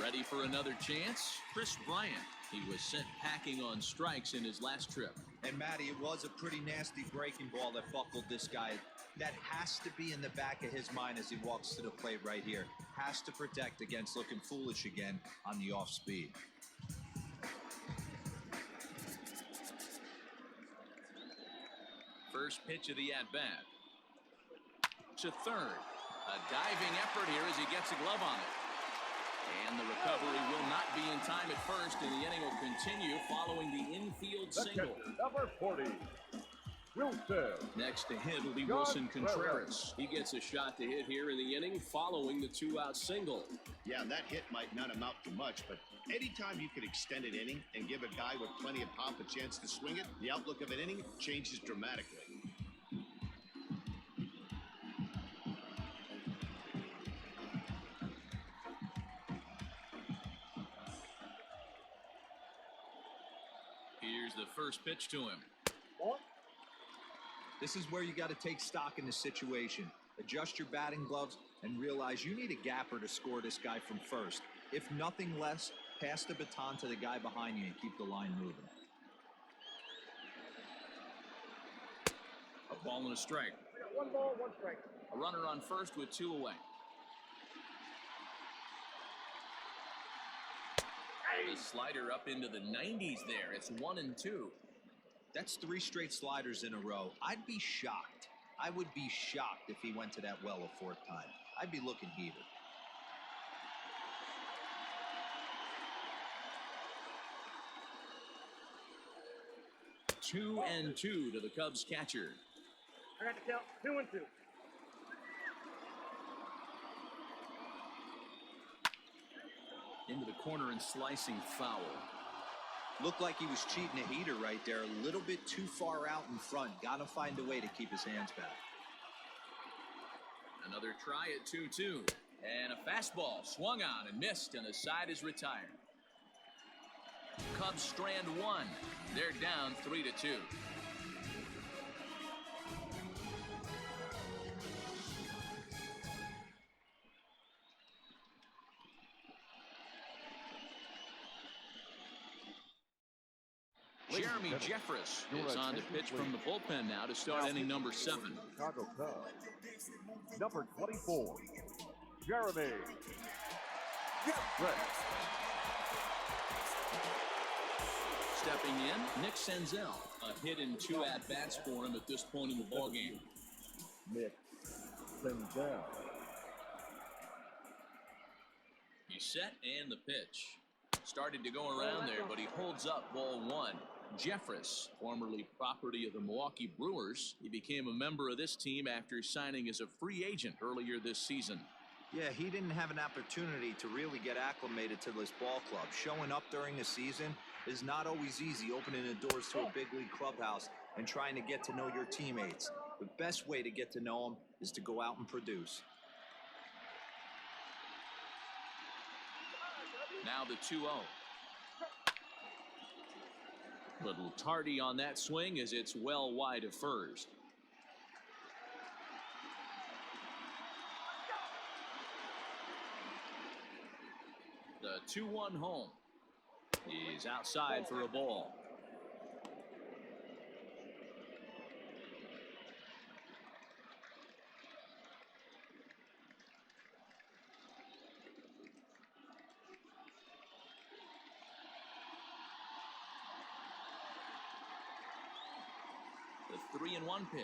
Ready for another chance? Chris Bryant. He was sent packing on strikes in his last trip. And Matty, it was a pretty nasty breaking ball that buckled this guy. That has to be in the back of his mind as he walks to the plate right here. Has to protect against looking foolish again on the off speed. First pitch of the at-bat. To third. A diving effort here as he gets a glove on it. And the recovery will not be in time at first, and the inning will continue following the infield single. Number 40, Wilson. Next to hit will be Wilson Contreras. He gets a shot to hit here in the inning following the 2-out single. Yeah, that hit might not amount to much, but anytime you can extend an inning and give a guy with plenty of pop a chance to swing it, the outlook of an inning changes dramatically. Here's the first pitch to him. This is where you got to take stock in the situation. Adjust your batting gloves and realize you need a gapper to score this guy from first. If nothing less, pass the baton to the guy behind you and keep the line moving. A ball and a strike. 1 ball, 1 strike. A runner on first with 2 away. The slider up into the 90s there. It's 1-2. That's 3 straight sliders in a row. I'd be shocked. I would be shocked if he went to that well a 4th time. I'd be looking heated. Two and 2 to the Cubs catcher. I got the count. 2-2. Into the corner and slicing foul. Looked like he was cheating a heater right there. A little bit too far out in front. Got to find a way to keep his hands back. Another try at 2-2. And a fastball swung on and missed, and the side is retired. Cubs strand 1. They're down 3-2. Jeremy Jeffress is on to pitch from the bullpen now to start inning number 7. Chicago Cubs. Number 24, Jeremy Jeffress. Stepping in, Nick Senzel. A hit and 2 at-bats for him at this point in the ballgame. Nick Senzel. He's set and the pitch. Started to go around there, but he holds up ball 1. Jeffress, formerly property of the Milwaukee Brewers, he became a member of this team after signing as a free agent earlier this season. Yeah, he didn't have an opportunity to really get acclimated to this ball club. Showing up during the season is not always easy, opening the doors to a big league clubhouse and trying to get to know your teammates. The best way to get to know them is to go out and produce. Now the 2-0. Little tardy on that swing as it's well wide of first. The 2-1 home. He's outside for a ball. The 3-1 pitch.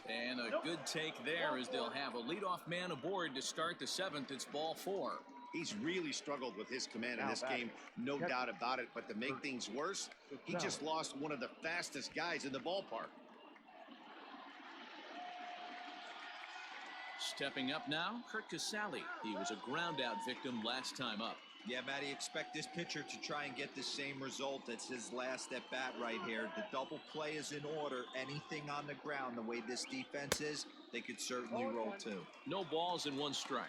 And a good take there as they'll have a leadoff man aboard to start the 7th. It's ball 4. He's really struggled with his command in this game, no doubt about it. But to make things worse, he just lost one of the fastest guys in the ballpark. Stepping up now, Kurt Casale. He was a ground-out victim last time up. Yeah, Matty, expect this pitcher to try and get the same result. It's his last at-bat right here. The double play is in order. Anything on the ground, the way this defense is, they could certainly roll too. No balls and 1 strike.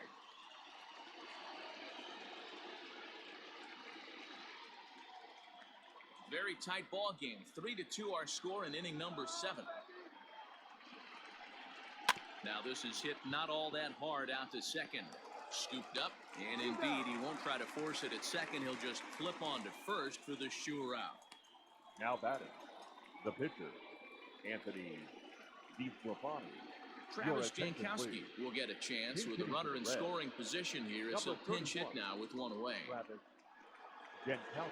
Very tight ball game. 3-2 our score in inning number 7. Now this is hit not all that hard out to second. Scooped up, and indeed he won't try to force it at second. He'll just flip on to first for the sure out. Now batting, the pitcher, Anthony DeSclafani. Travis Jankowski will get a chance with a runner in scoring position here. It's a pinch hit now with 1 away. Travis Jankowski.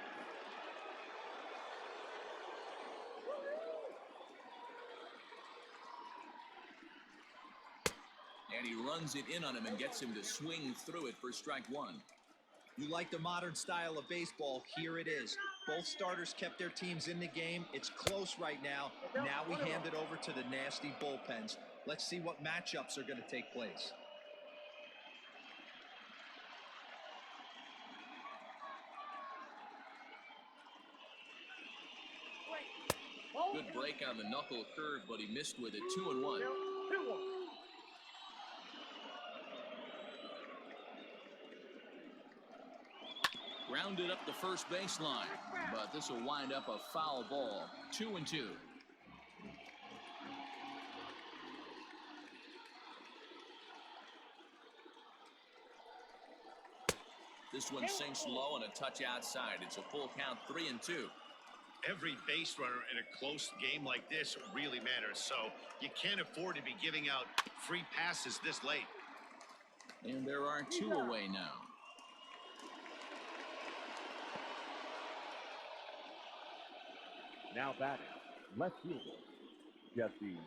And he runs it in on him and gets him to swing through it for strike 1. You like the modern style of baseball? Here it is. Both starters kept their teams in the game. It's close right now. Now we hand it over to the nasty bullpens. Let's see what matchups are going to take place. Good break on the knuckle curve, but he missed with it. 2-1. Grounded up the first baseline, but this will wind up a foul ball. 2-2. This one sinks low and a touch outside. It's a full count, 3-2. Every base runner in a close game like this really matters, so you can't afford to be giving out free passes this late. And there are 2 away now. Now batting, left fielder, Jesse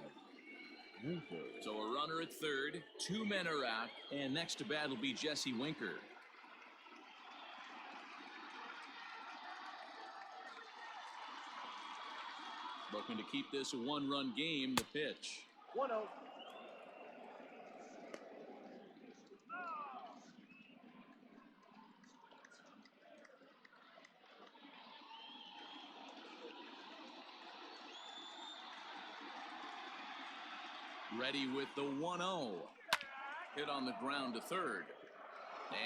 Winker. So a runner at third, 2 men are out, and next to bat will be Jesse Winker. Looking to keep this a 1-run game. The pitch. 1-0. Ready with the 1-0. Hit on the ground to third.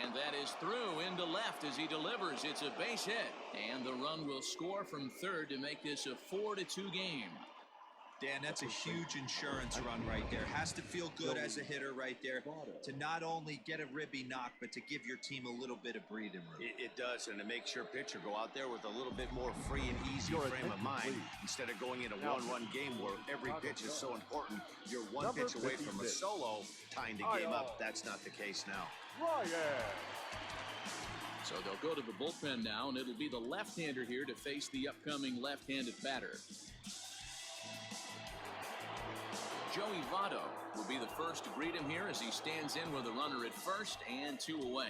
And that is through into left as he delivers. It's a base hit. And the run will score from third to make this a 4-2 game. Dan, that's a huge insurance run right there. Has to feel good as a hitter right there to not only get a ribby knock, but to give your team a little bit of breathing room. It does, and it makes your pitcher go out there with a little bit more free and easy frame of mind instead of going in a one-run game where every pitch is so important. You're one pitch away from a solo, tying the game up. That's not the case now. So they'll go to the bullpen now, and it'll be the left-hander here to face the upcoming left-handed batter. Joey Votto will be the first to greet him here as he stands in with a runner at first and 2 away.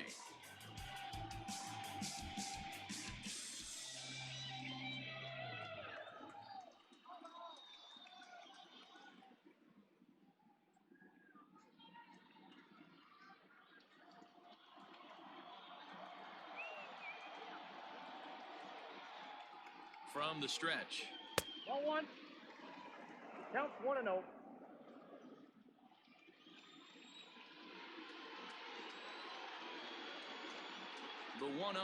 From the stretch. 1-1. Counts 1-0. The 1-0.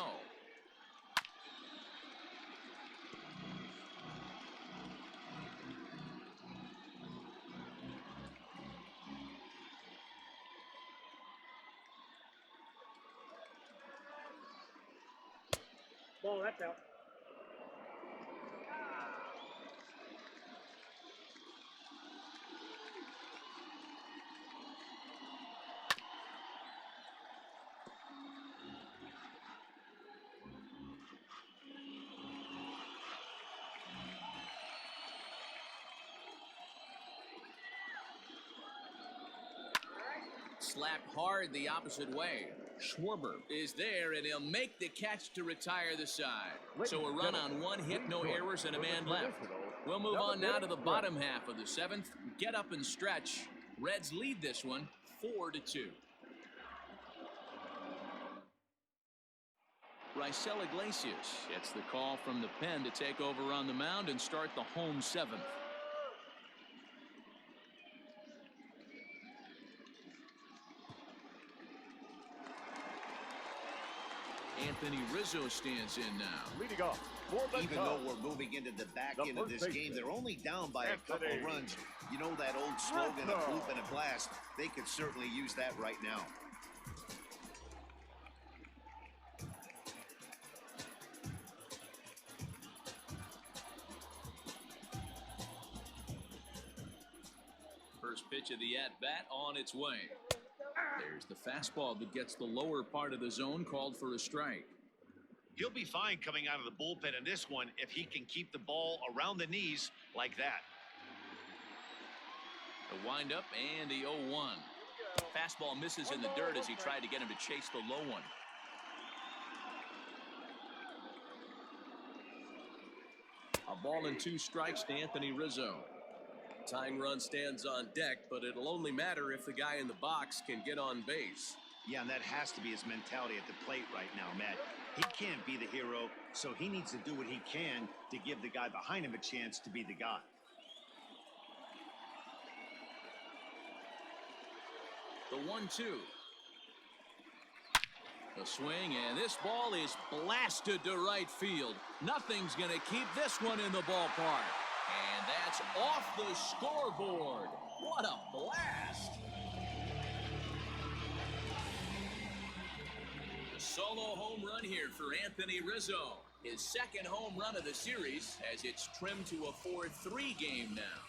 Ball, that's out. Slapped hard the opposite way. Schwarber is there, and he'll make the catch to retire the side. So a run on 1 hit, no errors, and a man left. We'll move on now to the bottom half of the 7th. Get up and stretch. Reds lead this one 4-2. Raisel Iglesias gets the call from the pen to take over on the mound and start the home 7th. Anthony Rizzo stands in now. Leading off. Even though we're moving into the back end of this game, they're only down by a couple runs. You know that old slogan, a whoop and a blast? They could certainly use that right now. First pitch of the at-bat on its way. There's the fastball that gets the lower part of the zone, called for a strike. He'll be fine coming out of the bullpen in this one if he can keep the ball around the knees like that. The windup and the 0-1. Fastball misses in the dirt as he tried to get him to chase the low one. A ball and 2 strikes to Anthony Rizzo. Tying run stands on deck, but it'll only matter if the guy in the box can get on base. Yeah, and that has to be his mentality at the plate right now, Matt. He can't be the hero, so he needs to do what he can to give the guy behind him a chance to be the guy. The 1-2. The swing, and this ball is blasted to right field. Nothing's going to keep this one in the ballpark. And that's off the scoreboard. What a blast. Solo home run here for Anthony Rizzo. His second home run of the series as it's trimmed to a 4-3 game now.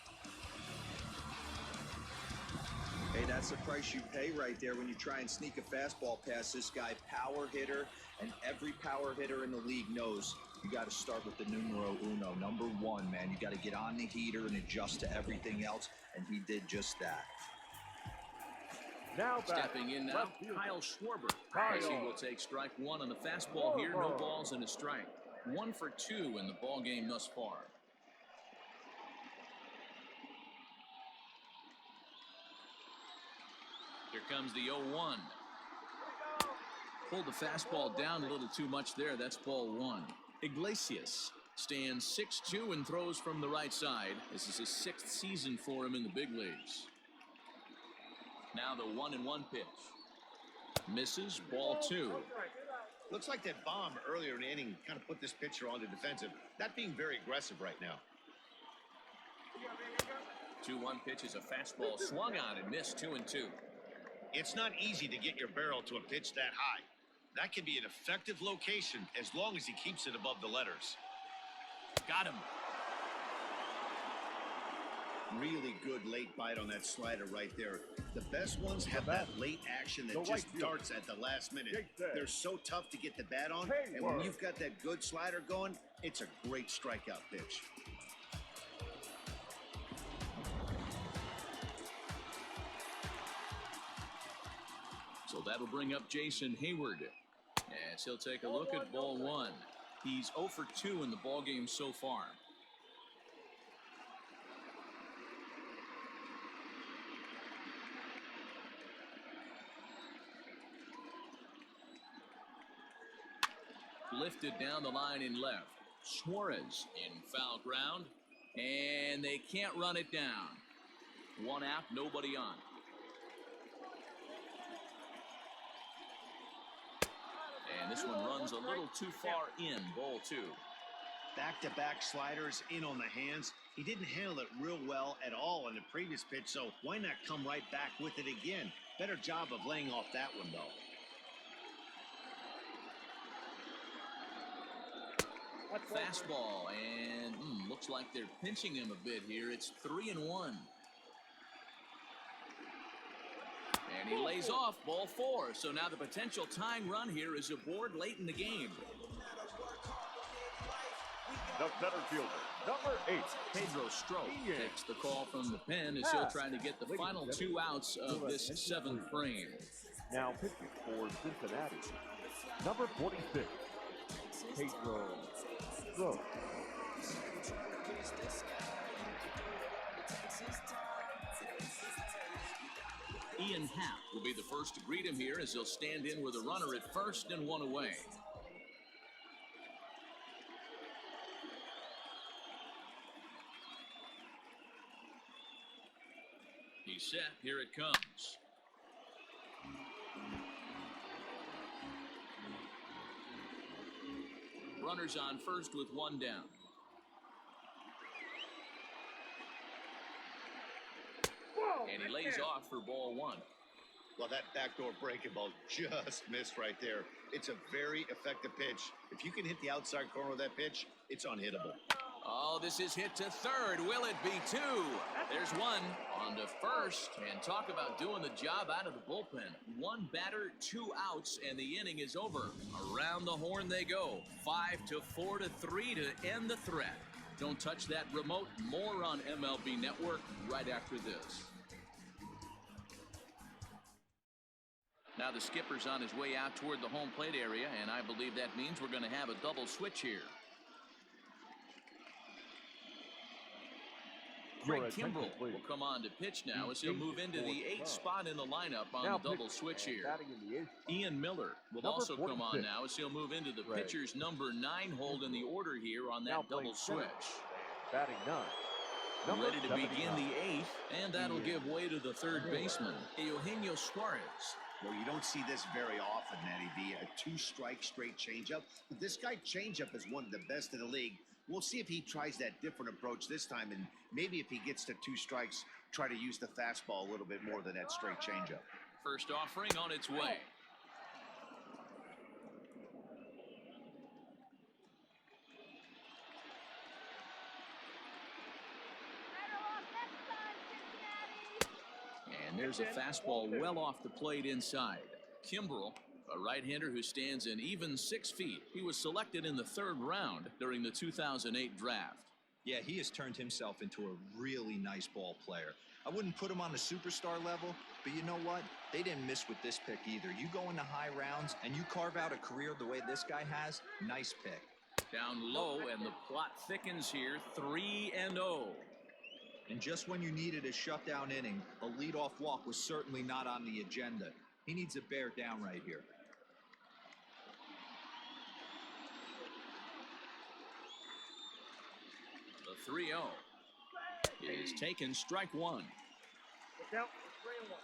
Hey, that's the price you pay right there when you try and sneak a fastball past this guy. Power hitter, and every power hitter in the league knows you got to start with the numero uno, number 1, man. You got to get on the heater and adjust to everything else, and he did just that. Now stepping in now, Kyle Schwarber. As he will take strike 1 on the fastball here. No balls and a strike. 1 for 2 in the ball game thus far. Here comes the 0-1. Pulled the fastball down a little too much there. That's ball 1. Iglesias stands 6'2" and throws from the right side. This is his 6th season for him in the big leagues. Now the 1-1 pitch. Misses, ball 2. Looks like that bomb earlier in the inning kind of put this pitcher on the defensive. Not being very aggressive right now. 2-1 pitch is a fastball swung on and missed. 2-2. It's not easy to get your barrel to a pitch that high. That can be an effective location as long as he keeps it above the letters. Got him. Really good late bite on that slider right there. The best ones have that late action that just darts at the last minute. They're so tough to get the bat on, and when you've got that good slider going, it's a great strikeout pitch. So that'll bring up Jason Hayward as he'll take a look at ball one. He's 0 for 2 in the ballgame so far. Lifted down the line in left. Suarez in foul ground, and they can't run it down. One out, nobody on. And this one runs a little too far in. Ball 2. Back-to-back sliders in on the hands. He didn't handle it real well at all in the previous pitch, so why not come right back with it again? Better job of laying off that one, though. Fastball, and looks like they're pinching him a bit here. It's 3-1. And he lays off. Ball 4. So now the potential tying run here is aboard late in the game. The center fielder, number 8. Pedro Strop takes the call from the pen as he'll try to get the final 2 outs of this 7th frame. Now pitching for Cincinnati, number 46, Pedro Strop. Ian Happ will be the first to greet him here as he'll stand in with a runner at first and 1 away. He's set. Here it comes. Runners on first with 1 down. And he lays off for ball 1. Well, that backdoor breaking ball just missed right there. It's a very effective pitch. If you can hit the outside corner of that pitch, it's unhittable. Oh, this is hit to third. Will it be 2? There's 1 on to first. And talk about doing the job out of the bullpen. 1 batter, 2 outs, and the inning is over. Around the horn they go. 5-4 to 3 to end the threat. Don't touch that remote. More on MLB Network right after this. Now the skipper's on his way out toward the home plate area, and I believe that means we're going to have a double switch here. Craig Kimbrell will come on to pitch now as he'll move into the 8th spot in the lineup on the double switch here. Ian Miller will also come on now as he'll move into the pitcher's number 9 hold in the order here on that double switch. Batting 9. Ready to begin the 8th, and that'll give way to the 3rd baseman, Eugenio Suarez. Well, you don't see this very often, Matty V. A 2-strike straight changeup. But this guy changeup is one of the best in the league. We'll see if he tries that different approach this time, and maybe if he gets to 2 strikes, try to use the fastball a little bit more than that straight changeup. First offering on its way. And there's a fastball well off the plate inside. Kimbrell, a right-hander who stands an even 6 feet. He was selected in the 3rd round during the 2008 draft. Yeah, he has turned himself into a really nice ball player. I wouldn't put him on the superstar level, but you know what? They didn't miss with this pick either. You go into high rounds and you carve out a career the way this guy has, nice pick. Down low, and the plot thickens here, 3-0. And just when you needed a shutdown inning, a leadoff walk was certainly not on the agenda. He needs to bear down right here. The 3-0 is taken, strike 1. Look out, 3-1.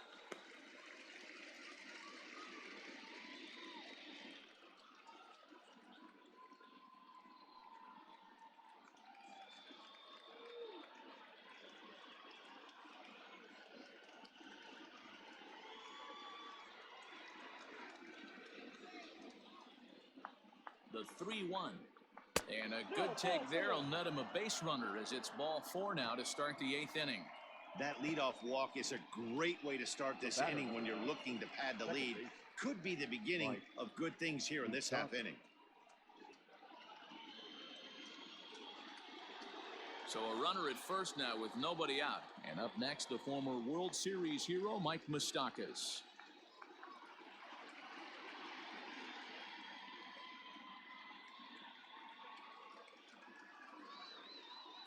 the 3-1. And a good take there will net him a base runner as it's ball 4 now to start the 8th inning. That leadoff walk is a great way to start this inning when you're looking to pad the lead. Could be the beginning of good things here in this half inning. So a runner at first now with nobody out. And up next, the former World Series hero, Mike Moustakas.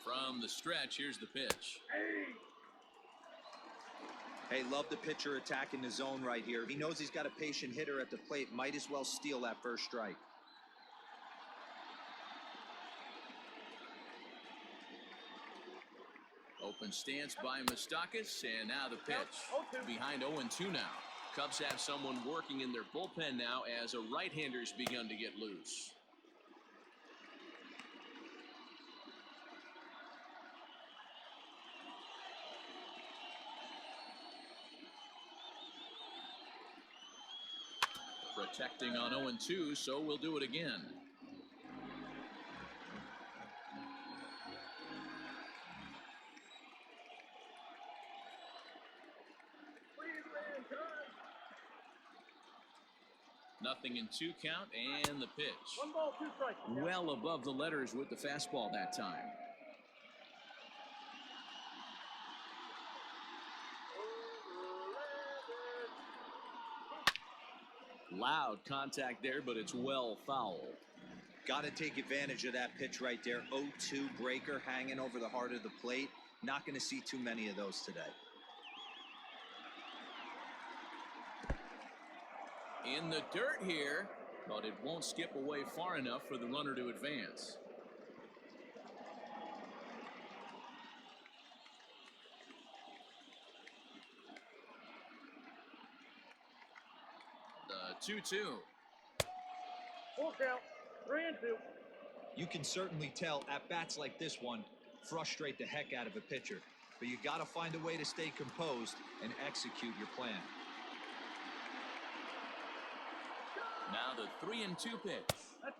From the stretch, here's the pitch. Hey, love the pitcher attacking the zone right here. He knows he's got a patient hitter at the plate. Might as well steal that first strike. Open stance by Moustakas, and now the pitch. Behind 0-2 now. Cubs have someone working in their bullpen now as a right-hander's begun to get loose. Protecting on 0-2, so we'll do it again. Nothing in 2 count, and the pitch. 1 ball, 2 strikes. Well above the letters with the fastball that time. Loud contact there, but it's well fouled. Got to take advantage of that pitch right there. 0-2 breaker hanging over the heart of the plate. Not going to see too many of those today. In the dirt here, but it won't skip away far enough for the runner to advance. The 2-2. Full count. 3-2. You can certainly tell at bats like this one frustrate the heck out of a pitcher. But you got to find a way to stay composed and execute your plan. Now the 3-2 pitch.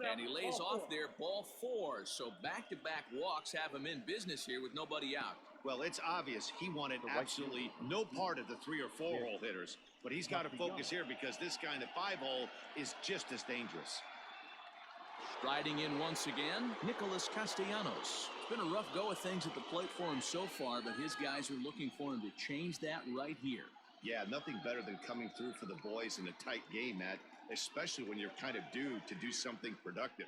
And he lays off there, ball 4. So back-to-back walks have him in business here with nobody out. Well, it's obvious he wanted absolutely no part of the 3 or 4 hole hitters. But he's got to focus here because this guy in the 5 hole is just as dangerous. Striding in once again, Nicholas Castellanos. It's been a rough go of things at the plate for him so far, but his guys are looking for him to change that right here. Yeah, nothing better than coming through for the boys in a tight game, Matt, especially when you're kind of due to do something productive.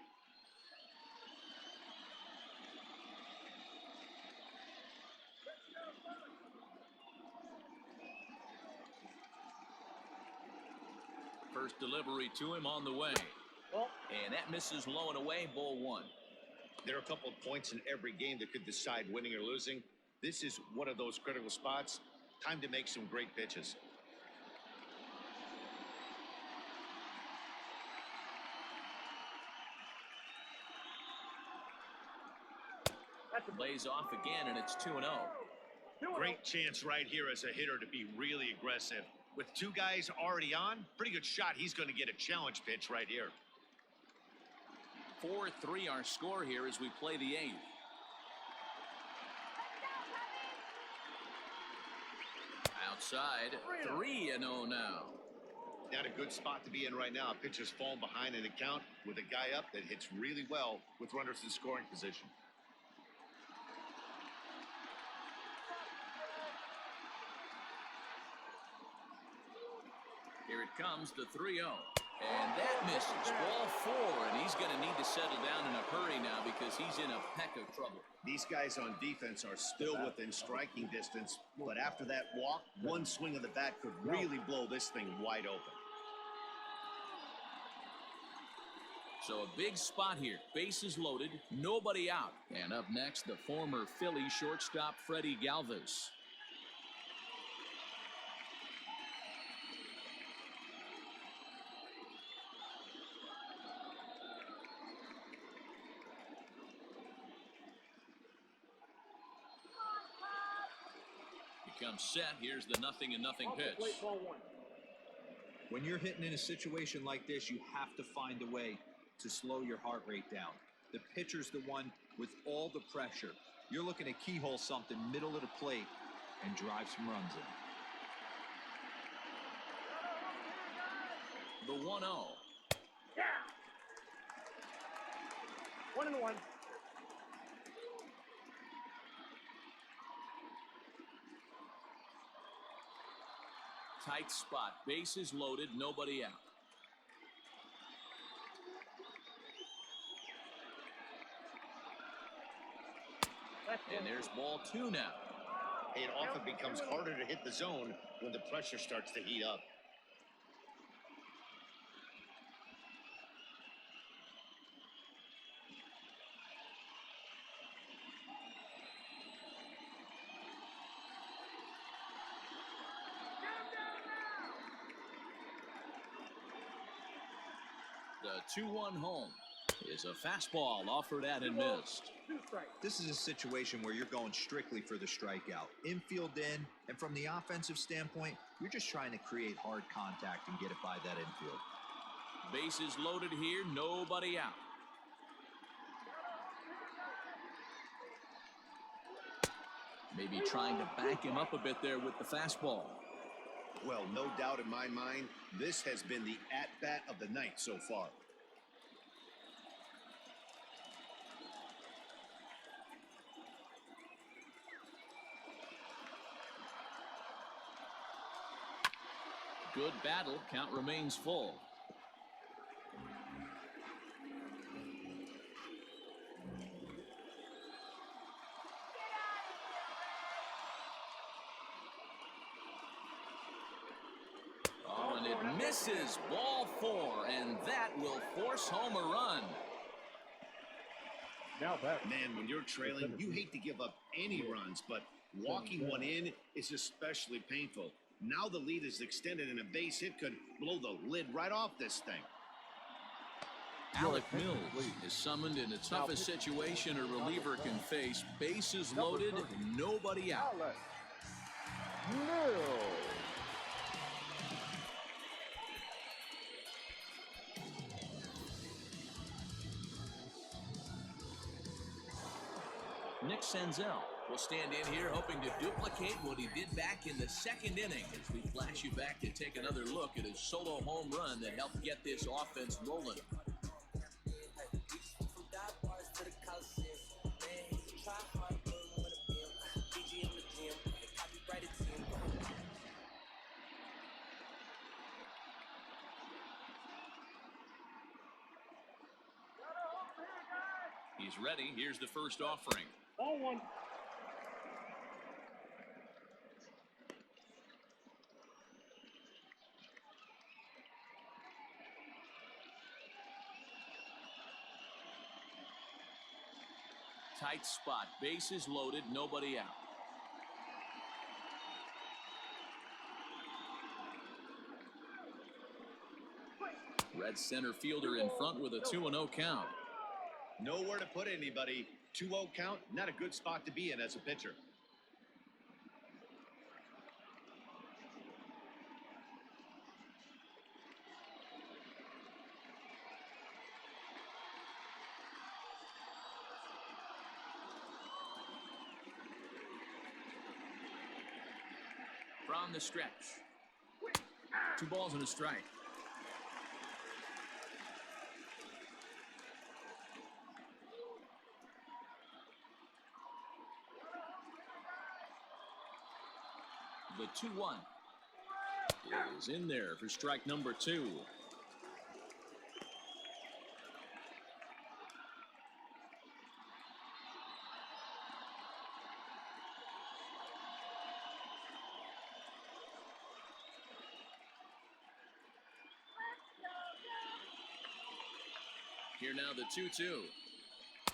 First delivery to him on the way. And that misses low and away, ball 1. There are a couple of points in every game that could decide winning or losing. This is one of those critical spots. Time to make some great pitches. Lays off again, and it's 2-0. Great chance right here as a hitter to be really aggressive. With 2 guys already on, pretty good shot. He's going to get a challenge pitch right here. 4-3 our score here as we play the 8th. Outside, 3-0 now. Not a good spot to be in right now. Pitcher's falling behind in the count with a guy up that hits really well with runners in scoring position. Here it comes, the 3-0. And that misses. Ball 4, and he's going to need to settle down in a hurry now because he's in a peck of trouble. These guys on defense are still within striking distance, but after that walk, one swing of the bat could really blow this thing wide open. So a big spot here. Bases loaded, nobody out. And up next, the former Philly shortstop, Freddie Galvis. Comes set. Here's the 0-0 pitch. When you're hitting in a situation like this, you have to find a way to slow your heart rate down. The pitcher's the one with all the pressure. You're looking to keyhole something middle of the plate and drive some runs in. The 1-0. Yeah. 1-1. Tight spot. Bases loaded. Nobody out. And there's ball 2 now. It often becomes harder to hit the zone when the pressure starts to heat up. The 2-1 home is a fastball offered at and missed. This is a situation where you're going strictly for the strikeout. Infield in, and from the offensive standpoint, you're just trying to create hard contact and get it by that infield. Bases loaded here, nobody out. Maybe trying to back him up a bit there with the fastball. Well, no doubt in my mind, this has been the at-bat of the night so far. Good battle. Count remains full. Oh, and it misses. Ball 4, and that will force home a run. Now that Man, when you're trailing, you hate to give up any runs, but walking one in is especially painful. Now the lead is extended, and a base hit could blow the lid right off this thing. Alec Mills is summoned in the toughest situation a reliever can face. Bases loaded, nobody out. Alec Mills. Nick Senzel will stand in here hoping to duplicate what he did back in the second inning as we flash you back to take another look at his solo home run that helped get this offense rolling. He's ready. Here's the first offering. Ball 1. Tight spot. Bases loaded. Nobody out. Red center fielder in front with a 2-0 count. Nowhere to put anybody. 2-0 count, not a good spot to be in as a pitcher. From the stretch. 2 balls and a strike. The 2-1 is in there for strike number 2. Here now the 2-2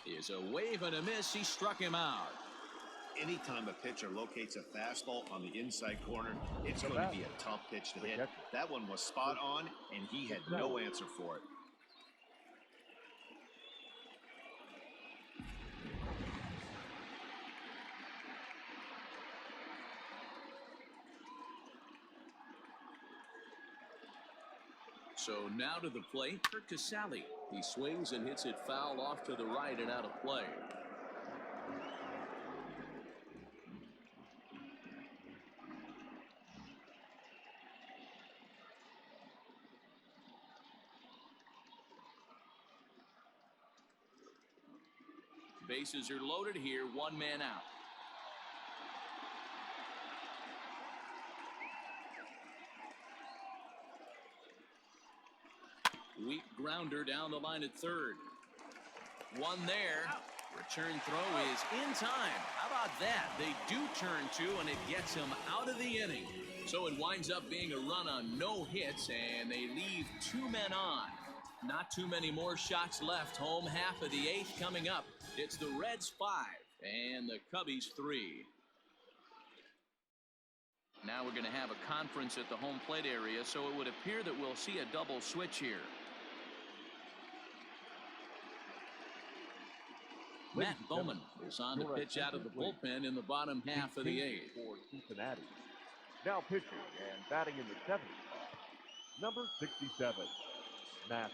is a wave and a miss. He struck him out. Anytime a pitcher locates a fastball on the inside corner, it's going to be a tough pitch to hit. That one was spot on, and he had no answer for it. So now to the plate, Kurt Casale He swings and hits it foul off to the right and out of play. Bases are loaded here, one man out. Weak grounder down the line at third. One there. Return throw is in time. How about that? They do turn two, and it gets him out of the inning. So it winds up being a run on no hits, and they leave two men on. Not too many more shots left. Home half of the eighth coming up. It's the Reds 5 and the Cubbies 3. Now we're going to have a conference at the home plate area, so it would appear that we'll see a double switch here. Matt Bowman is on to pitch out of the bullpen in the bottom half of the eighth. For Cincinnati. Now pitching and batting in the seventh spot, number 67, Matt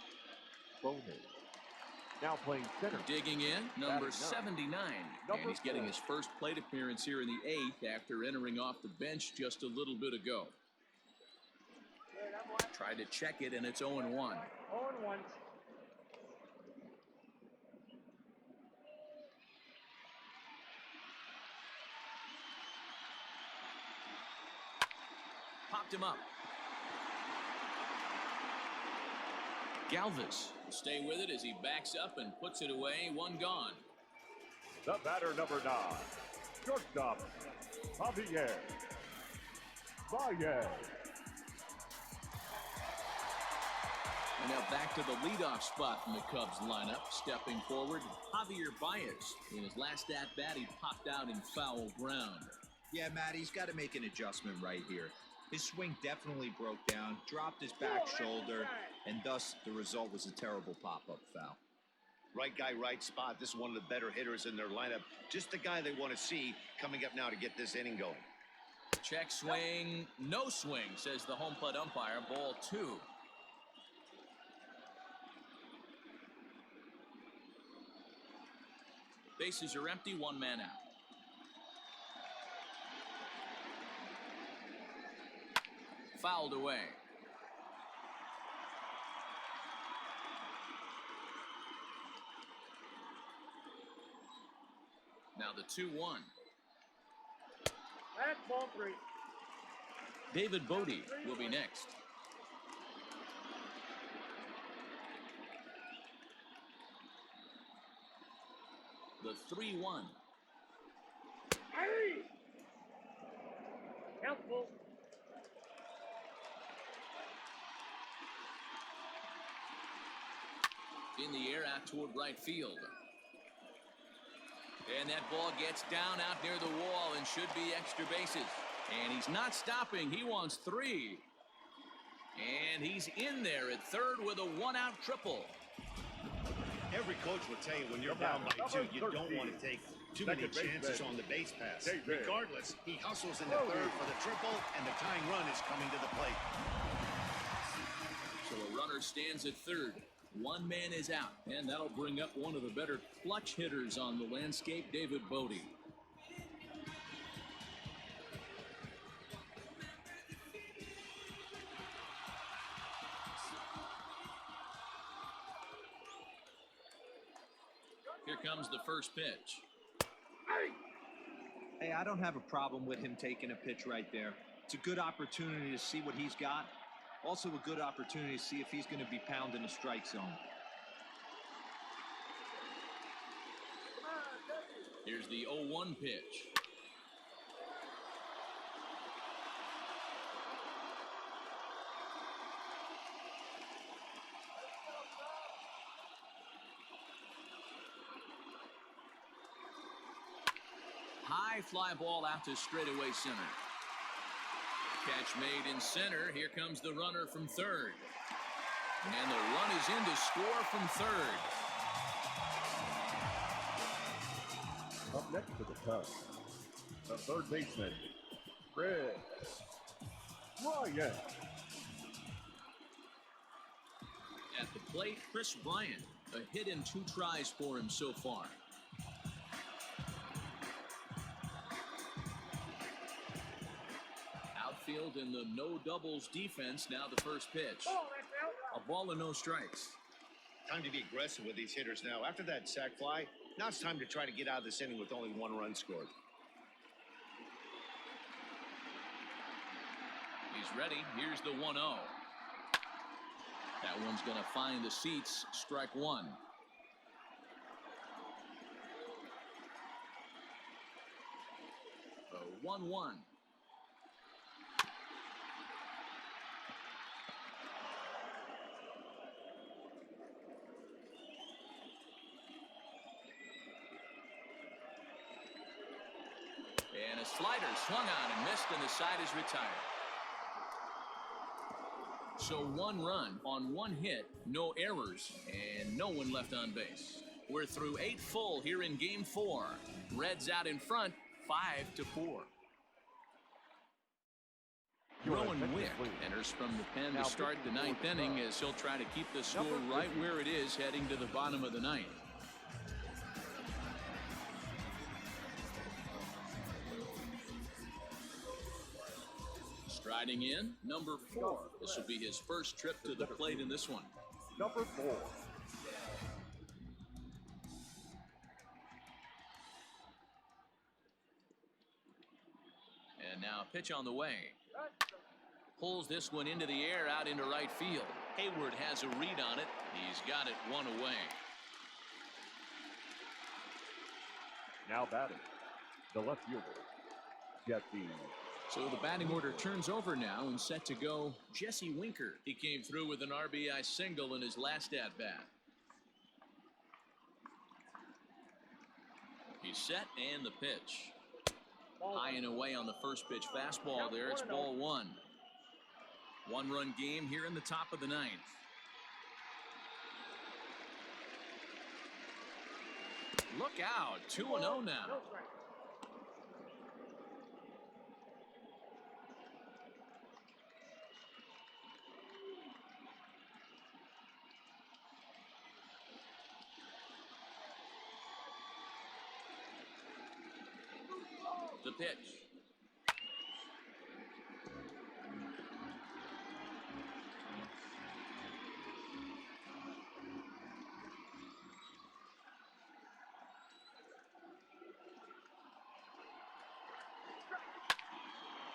Bowman. Now playing center. Digging in, number 79. And he's getting his first plate appearance here in the eighth after entering off the bench just a little bit ago. Tried to check it, and it's 0-1. 0-1. Popped him up. Galvis will stay with it as he backs up and puts it away. One gone. The batter, number 9, shortstop, Javier Baez. And now back to the leadoff spot in the Cubs lineup. Stepping forward, Javier Baez. In his last at-bat, he popped out in foul ground. Yeah, Matt, he's got to make an adjustment right here. His swing definitely broke down, dropped his back shoulder, and thus the result was a terrible pop-up foul. Right guy, right spot. This is one of the better hitters in their lineup. Just the guy they want to see coming up now to get this inning going. Check swing, no swing, says the home plate umpire. Ball 2. Bases are empty, one man out. Fouled away. Now the 2-1. That's ball 3. David Bodie will be next. The 3-1. Hey! Helpful. In the air out toward right field. And that ball gets down out near the wall and should be extra bases. And he's not stopping. He wants 3. And he's in there at third with a one-out triple. Every coach will tell you when you're down by 2, you don't want to take too many chances on the base pass. Regardless, he hustles into third for the triple, and the tying run is coming to the plate. So a runner stands at third. One man is out, and that'll bring up one of the better clutch hitters on the landscape, David Bodie. Here comes the first pitch. Hey, I don't have a problem with him taking a pitch right there. It's a good opportunity to see what he's got. Also a good opportunity to see if he's going to be pounding the strike zone. Here's the 0-1 pitch. High fly ball out to straightaway center. Catch made in center. Here comes the runner from third. And the run is in to score from third. Up next to the Cubs, the third baseman, Fred Ryan. At the plate, Chris Bryant. A hit in 2 tries for him so far. Outfield in the no doubles defense. Now the first pitch. A ball and no strikes. Time to be aggressive with these hitters now. After that sac fly, now it's time to try to get out of this inning with only 1 run scored. He's ready. Here's the 1-0. That one's going to find the seats. Strike 1. The 1-1. And a slider swung on and missed, and the side is retired. So 1 run on 1 hit, no errors, and no one left on base. We're through 8 full here in Game 4. Reds out in front, 5-4. Rowan Wick enters from the pen to start the 9th inning as he'll try to keep the score right where it is heading to the bottom of the 9th. Striding in, number 4. This will be his first trip to the plate in this one. Number 4. And now a pitch on the way. Pulls this one into the air out into right field. Hayward has a read on it. He's got it 1 away. Now batting, the left fielder, Jesse. So the batting order turns over now and set to go Jesse Winker. He came through with an RBI single in his last at-bat. He's set and the pitch. High and away on the first pitch fastball there. It's ball 1. 1-run game here in the top of the 9th. Look out. 2-0 now. The pitch.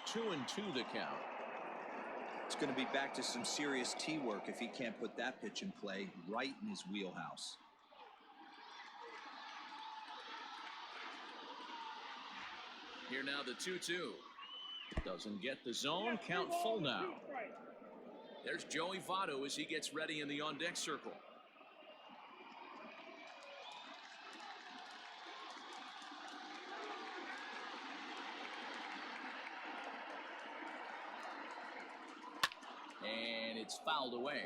Two and 2 the count. It's going to be back to some serious tee work if he can't put that pitch in play right in his wheelhouse. Here now the 2-2. Doesn't get the zone. Count full now. There's Joey Votto as he gets ready in the on-deck circle. And it's fouled away.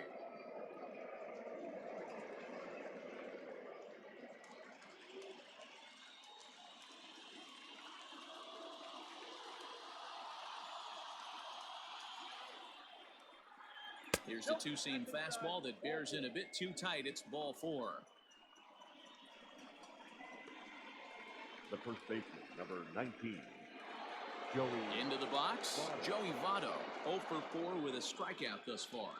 Here's the 2-seam fastball that bears in a bit too tight. It's ball 4. The first baseman, number 19, Joey. Into the box, Joey Votto, 0 for 4 with a strikeout thus far.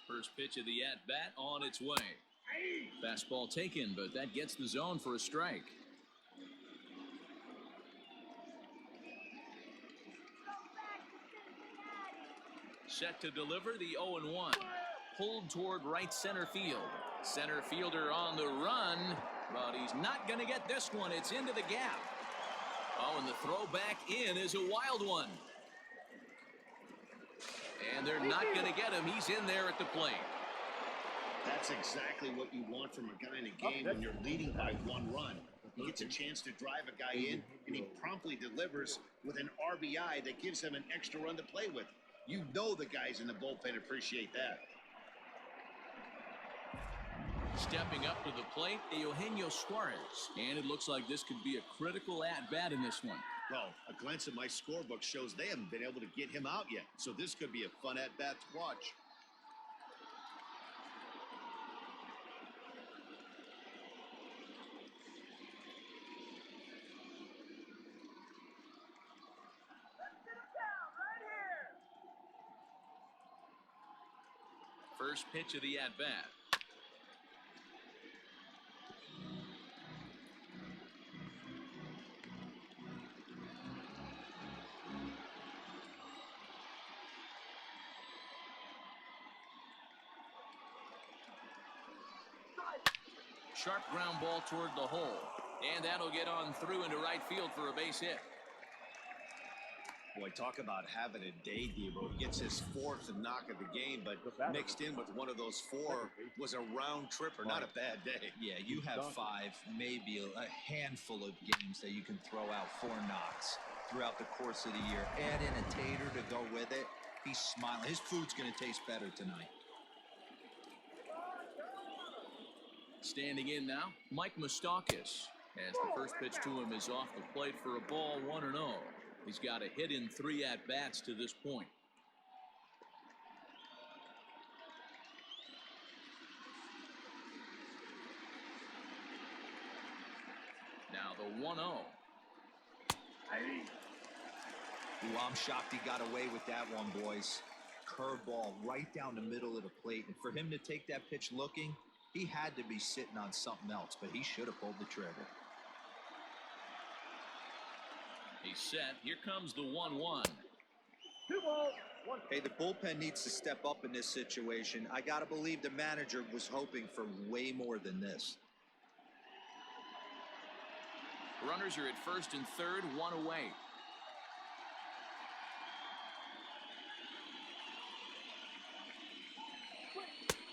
First pitch of the at-bat on its way. Fastball taken, but that gets the zone for a strike. Set to deliver the 0-1. Pulled toward right center field. Center fielder on the run, but he's not going to get this one. It's into the gap. Oh, and the throw back in is a wild one. And they're not going to get him. He's in there at the plate. That's exactly what you want from a guy in a game when you're leading by 1 run. He gets a chance to drive a guy in, and he promptly delivers with an RBI that gives him an extra run to play with. You know the guys in the bullpen appreciate that. Stepping up to the plate, Eugenio Suarez. And it looks like this could be a critical at-bat in this one. Well, a glance at my scorebook shows they haven't been able to get him out yet. So this could be a fun at-bat to watch. First pitch of the at-bat. Sharp ground ball toward the hole. And that'll get on through into right field for a base hit. Boy, talk about having a day, Debo. He gets his fourth knock of the game, but mixed in with one of those four was a round tripper. Not a bad day. Yeah, you have 5, maybe a handful of games that you can throw out 4 knocks throughout the course of the year. Add in a tater to go with it. He's smiling. His food's going to taste better tonight. Standing in now, Mike Moustakas, as the first pitch to him is off the plate for a ball, 1-0. He's got a hit in 3 at-bats to this point. Now the 1-0. Ooh, I'm shocked he got away with that one, boys. Curveball right down the middle of the plate. And for him to take that pitch looking, he had to be sitting on something else, but he should have pulled the trigger. He's set. Here comes the 1-1. 2 balls, 1. Hey, the bullpen needs to step up in this situation. I got to believe the manager was hoping for way more than this. Runners are at first and third, 1 away.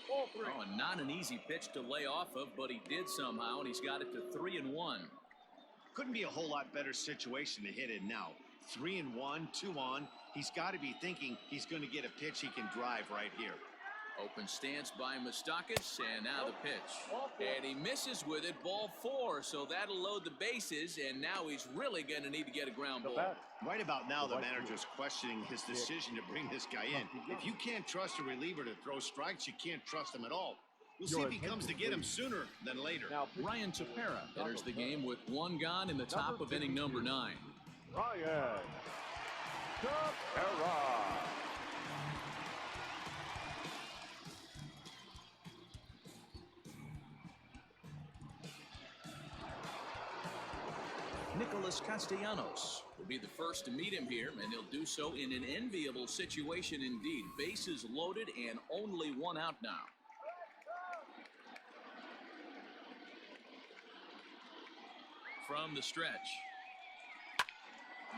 Ball 3. Oh, and not an easy pitch to lay off of, but he did somehow, and he's got it to 3-1. Couldn't be a whole lot better situation to hit in now. 3-1, 2 on. He's got to be thinking he's going to get a pitch he can drive right here. Open stance by Moustakas, and now the pitch. And he misses with it, ball 4, so that'll load the bases, and now he's really going to need to get a ground ball. Right about now, the manager's questioning his decision to bring this guy in. If you can't trust a reliever to throw strikes, you can't trust him at all. We'll see if he comes to get him sooner than later. Ryan Tepera enters the game with 1 gone in the top of inning number 9. Ryan Tepera. Nicholas Castellanos will be the first to meet him here, and he'll do so in an enviable situation indeed. Bases loaded and only 1 out now. From the stretch.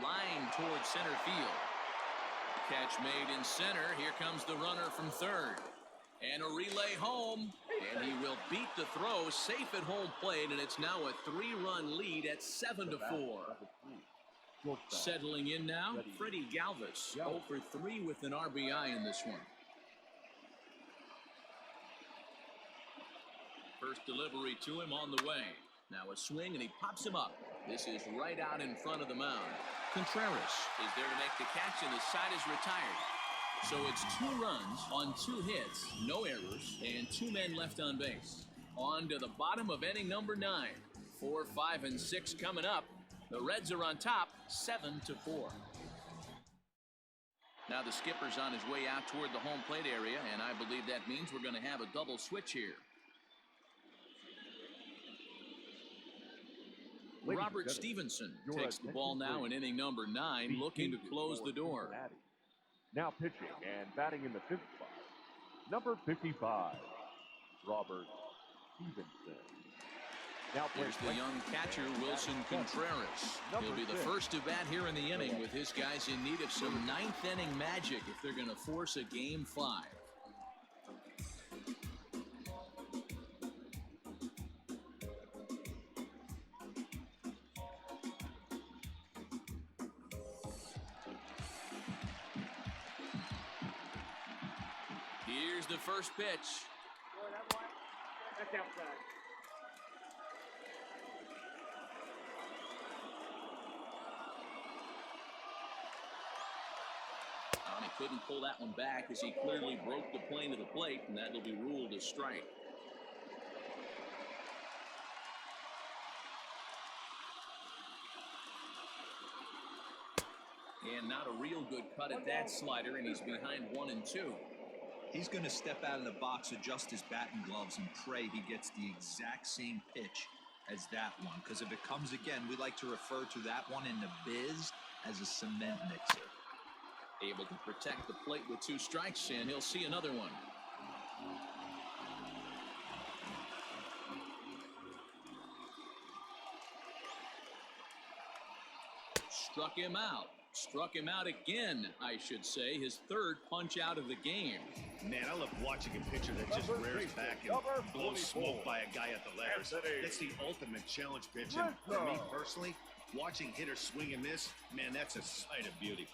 Line towards center field. Catch made in center. Here comes the runner from third. And a relay home. And he will beat the throw. Safe at home plate. And it's now a 3-run lead at 7-4. Settling in now, Freddie Galvis. 0 for 3 with an RBI in this one. First delivery to him on the way. Now a swing, and he pops him up. This is right out in front of the mound. Contreras is there to make the catch, and the side is retired. So it's 2 runs on 2 hits, no errors, and 2 men left on base. On to the bottom of inning number 9. 4, 5, and 6 coming up. The Reds are on top, 7-4. Now the skipper's on his way out toward the home plate area, and I believe that means we're going to have a double switch here. Robert Stevenson takes the ball now in inning number 9, looking to close the door. Now pitching and batting in the 5th spot, number 55, Robert Stevenson. Now here's the young catcher, Wilson Contreras. He'll be the first to bat here in the inning, with his guys in need of some 9th inning magic if they're going to force a Game 5. Here's the first pitch. That's outside. couldn't pull that one back as he clearly broke the plane of the plate, and that'll be ruled a strike. And not a real good cut at that slider, and he's behind 1-2. He's going to step out of the box, adjust his batting gloves, and pray he gets the exact same pitch as that one. Because if it comes again, we like to refer to that one in the biz as a cement mixer. Able to protect the plate with 2 strikes, and he'll see another one. Struck him out. Struck him out again, I should say. His 3rd punch out of the game. Man, I love watching a pitcher that just rears back and blows smoke by a guy at the letters. That's the ultimate challenge pitch. And for me personally, watching hitters swing and miss, man, that's a sight of beauty.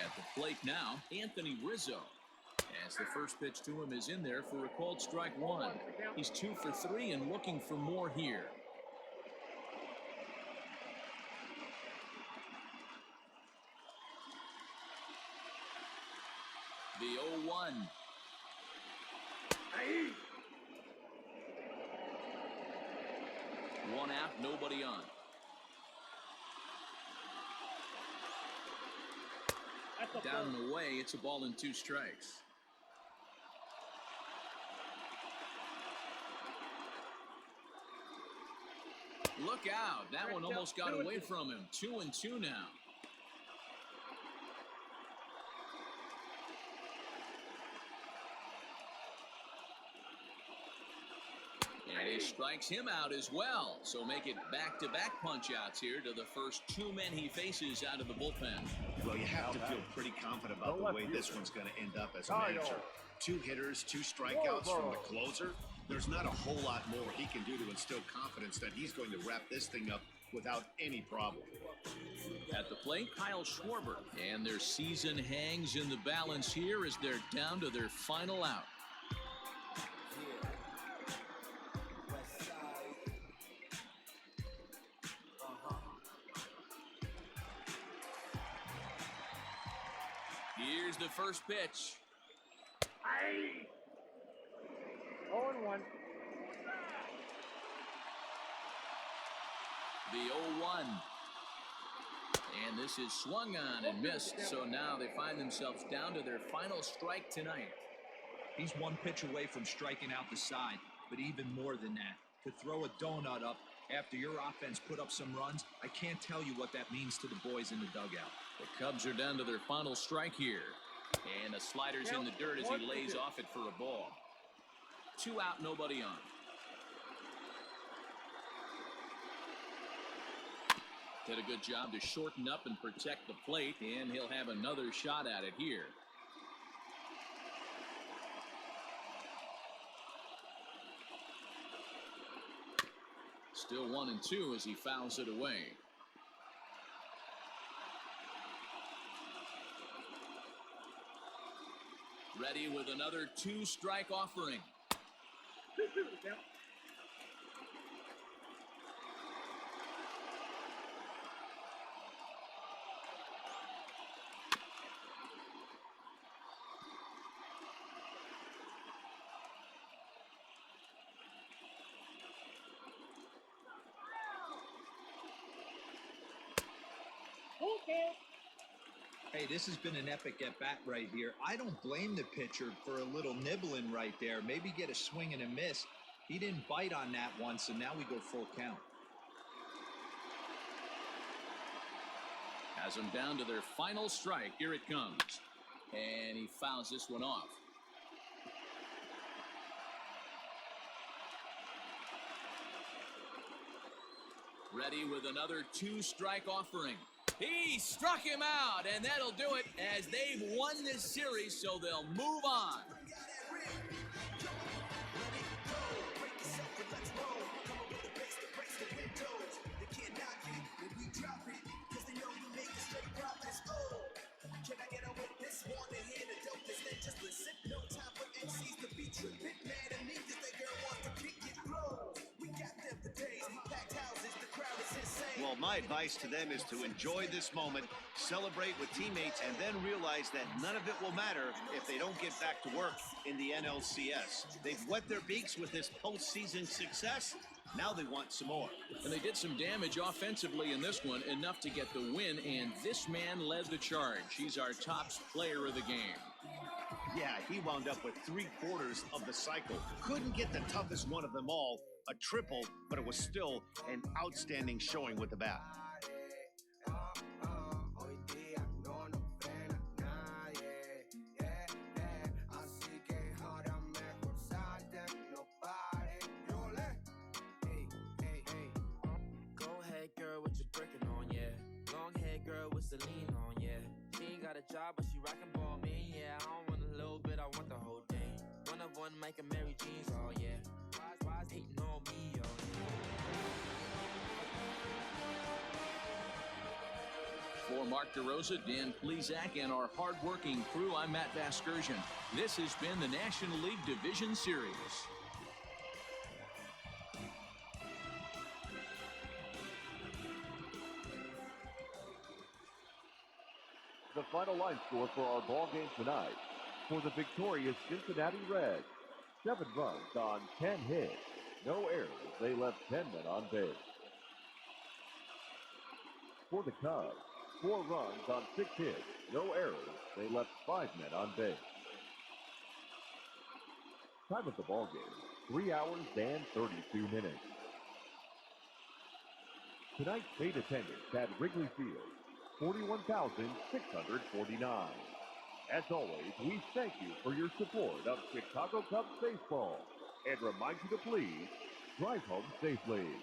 At the plate now, Anthony Rizzo. As the first pitch to him is in there for a called strike 1. He's 2 for 3 and looking for more here. The 0-1. One out, nobody on. Down and away, it's a ball and 2 strikes. Look out. That one almost got away from him. 2-2 now. And he strikes him out as well. So make it back-to-back punch-outs here to the first 2 men he faces out of the bullpen. Well, you have to feel pretty confident about the way this one's going to end up as a manager. 2 hitters, 2 strikeouts from the closer. There's not a whole lot more he can do to instill confidence that he's going to wrap this thing up without any problem. At the plate, Kyle Schwarber. And their season hangs in the balance here as they're down to their final out. Here's the first pitch. 0-1. The 0-1. And this is swung on and missed. So now they find themselves down to their final strike tonight. He's 1 pitch away from striking out the side, but even more than that, to throw a donut up after your offense put up some runs, I can't tell you what that means to the boys in the dugout. The Cubs are down to their final strike here. And the slider's in the dirt as he lays off it for a ball. 2 out, nobody on. Did a good job to shorten up and protect the plate, and he'll have another shot at it here. Still 1-2 as he fouls it away. Ready with another 2-strike offering. Hey, this has been an epic at-bat right here. I don't blame the pitcher for a little nibbling right there. Maybe get a swing and a miss. He didn't bite on that one, so now we go full count. Has them down to their final strike. Here it comes. And he fouls this one off. Ready with another 2-strike offering. He struck him out, and that'll do it as they've won this series, so they'll move on. We got them for days, packed houses, the crowd My advice to them is to enjoy this moment, celebrate with teammates, and then realize that none of it will matter if they don't get back to work in the NLCS. They've wet their beaks with this postseason success. Now they want some more. And they did some damage offensively in this one, enough to get the win, and this man led the charge. He's our top player of the game. Yeah, he wound up with 3/4 of the cycle. Couldn't get the toughest one of them all, a triple, but it was still an outstanding showing with the bat. Job, but she rockin' ball me, yeah. I don't want a little bit, I want the whole thing. One of one, making Mary Jeans, oh yeah. Why's hating on me, oh yeah. For Mark DeRosa, Dan Plezak, and our hard-working crew, I'm Matt Vasgersian. This has been the National League Division Series. The final line score for our ball game tonight. For the victorious Cincinnati Reds, 7 runs on 10 hits. No errors. They left 10 men on base. For the Cubs, 4 runs on 6 hits. No errors. They left 5 men on base. Time of the ball game, 3 hours and 32 minutes. Tonight's paid attendance at Wrigley Field, 41,649. As always, we thank you for your support of Chicago Cubs baseball and remind you to please drive home safely.